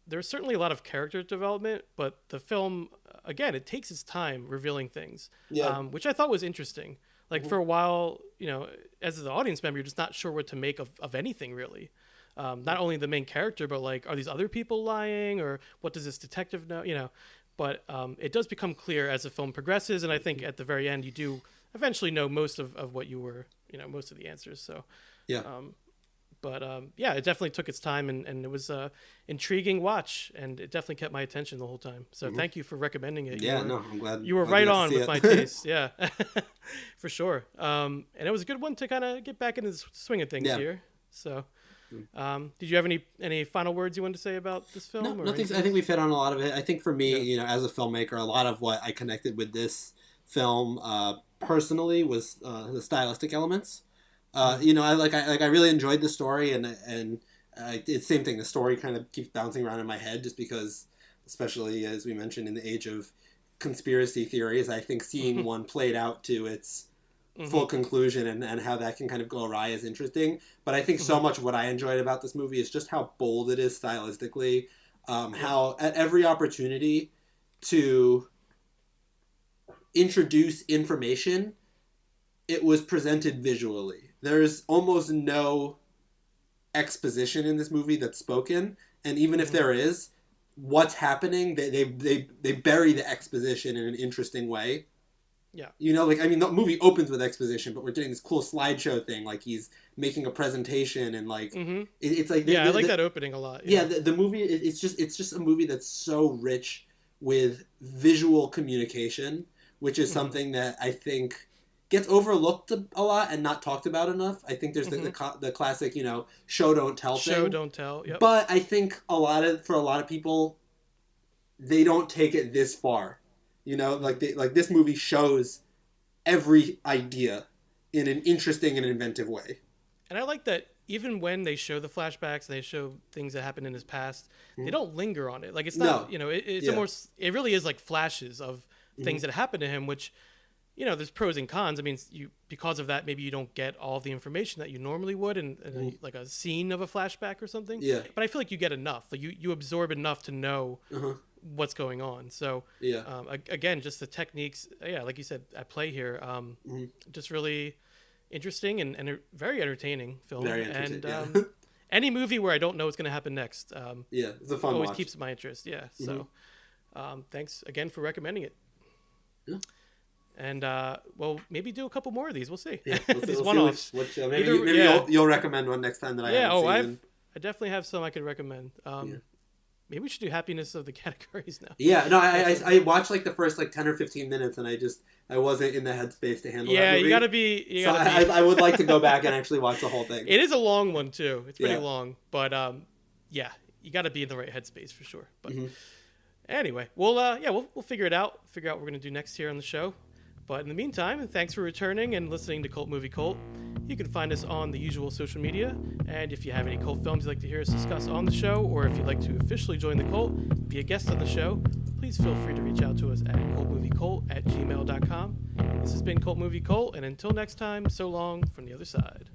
There's certainly a lot of character development, but the film, again, it takes its time revealing things, which I thought was interesting. Like for a while, as the audience member, you're just not sure what to make of anything really. Not only the main character, but like, are these other people lying, or what does this detective know? But it does become clear as the film progresses, and I think at the very end you do eventually know most of what you were, most of the answers. So, it definitely took its time, and it was a intriguing watch, and it definitely kept my attention the whole time. So thank you for recommending it. I'm glad you were right on with my taste. Yeah, for sure. And it was a good one to kind of get back into the swing of things here. So, did you have any final words you wanted to say about this film? No, nothing. I think we've hit on a lot of it. I think for me, as a filmmaker, a lot of what I connected with this film personally was the stylistic elements. I really enjoyed the story, and it's the same thing. The story kind of keeps bouncing around in my head, just because, especially as we mentioned, in the age of conspiracy theories, I think seeing one played out to its full conclusion and how that can kind of go awry is interesting. But I think so much of what I enjoyed about this movie is just how bold it is stylistically, how at every opportunity to introduce information, it was presented visually. There's almost no exposition in this movie that's spoken, and even if there is, what's happening, they bury the exposition in an interesting way. Yeah. The movie opens with exposition, but we're getting this cool slideshow thing, like he's making a presentation, and like it's like I like that opening a lot. The movie it's just a movie that's so rich with visual communication, which is something that I think gets overlooked a lot and not talked about enough. I think there's the classic, show don't tell thing. Show don't tell. Yep. But I think for a lot of people, they don't take it this far. This movie shows every idea in an interesting and inventive way. And I like that even when they show the flashbacks and they show things that happened in his past, they don't linger on it. Like it's not, it's almost, it really is like flashes of things that happened to him, which, there's pros and cons. I mean, because of that, maybe you don't get all the information that you normally would in like a scene of a flashback or something. Yeah. But I feel like you get enough. Like you absorb enough to know what's going on. So again, just the techniques, like you said, at play here, just really interesting and very entertaining film. Very entertaining, any movie where I don't know what's going to happen next. Yeah, it's a fun always watch. keeps my interest. Yeah. So, thanks again for recommending it. Yeah. And well, maybe do a couple more of these. We'll see. Yeah, These one-offs. Maybe yeah. you'll recommend one next time that I haven't seen. I definitely have some I could recommend. Maybe we should do happiness of the categories now. Yeah, no, I watched like the first like 10 or 15 minutes, and I wasn't in the headspace to handle that movie. Yeah, you gotta be. I would like to go back and actually watch the whole thing. It is a long one too. It's pretty long, but yeah, you gotta be in the right headspace for sure. But anyway, we'll figure it out. Figure out what we're gonna do next here on the show. But in the meantime, thanks for returning and listening to Cult Movie Cult. You can find us on the usual social media. And if you have any cult films you'd like to hear us discuss on the show, or if you'd like to officially join the cult, be a guest on the show, please feel free to reach out to us at cultmoviecult@gmail.com. This has been Cult Movie Cult, and until next time, so long from the other side.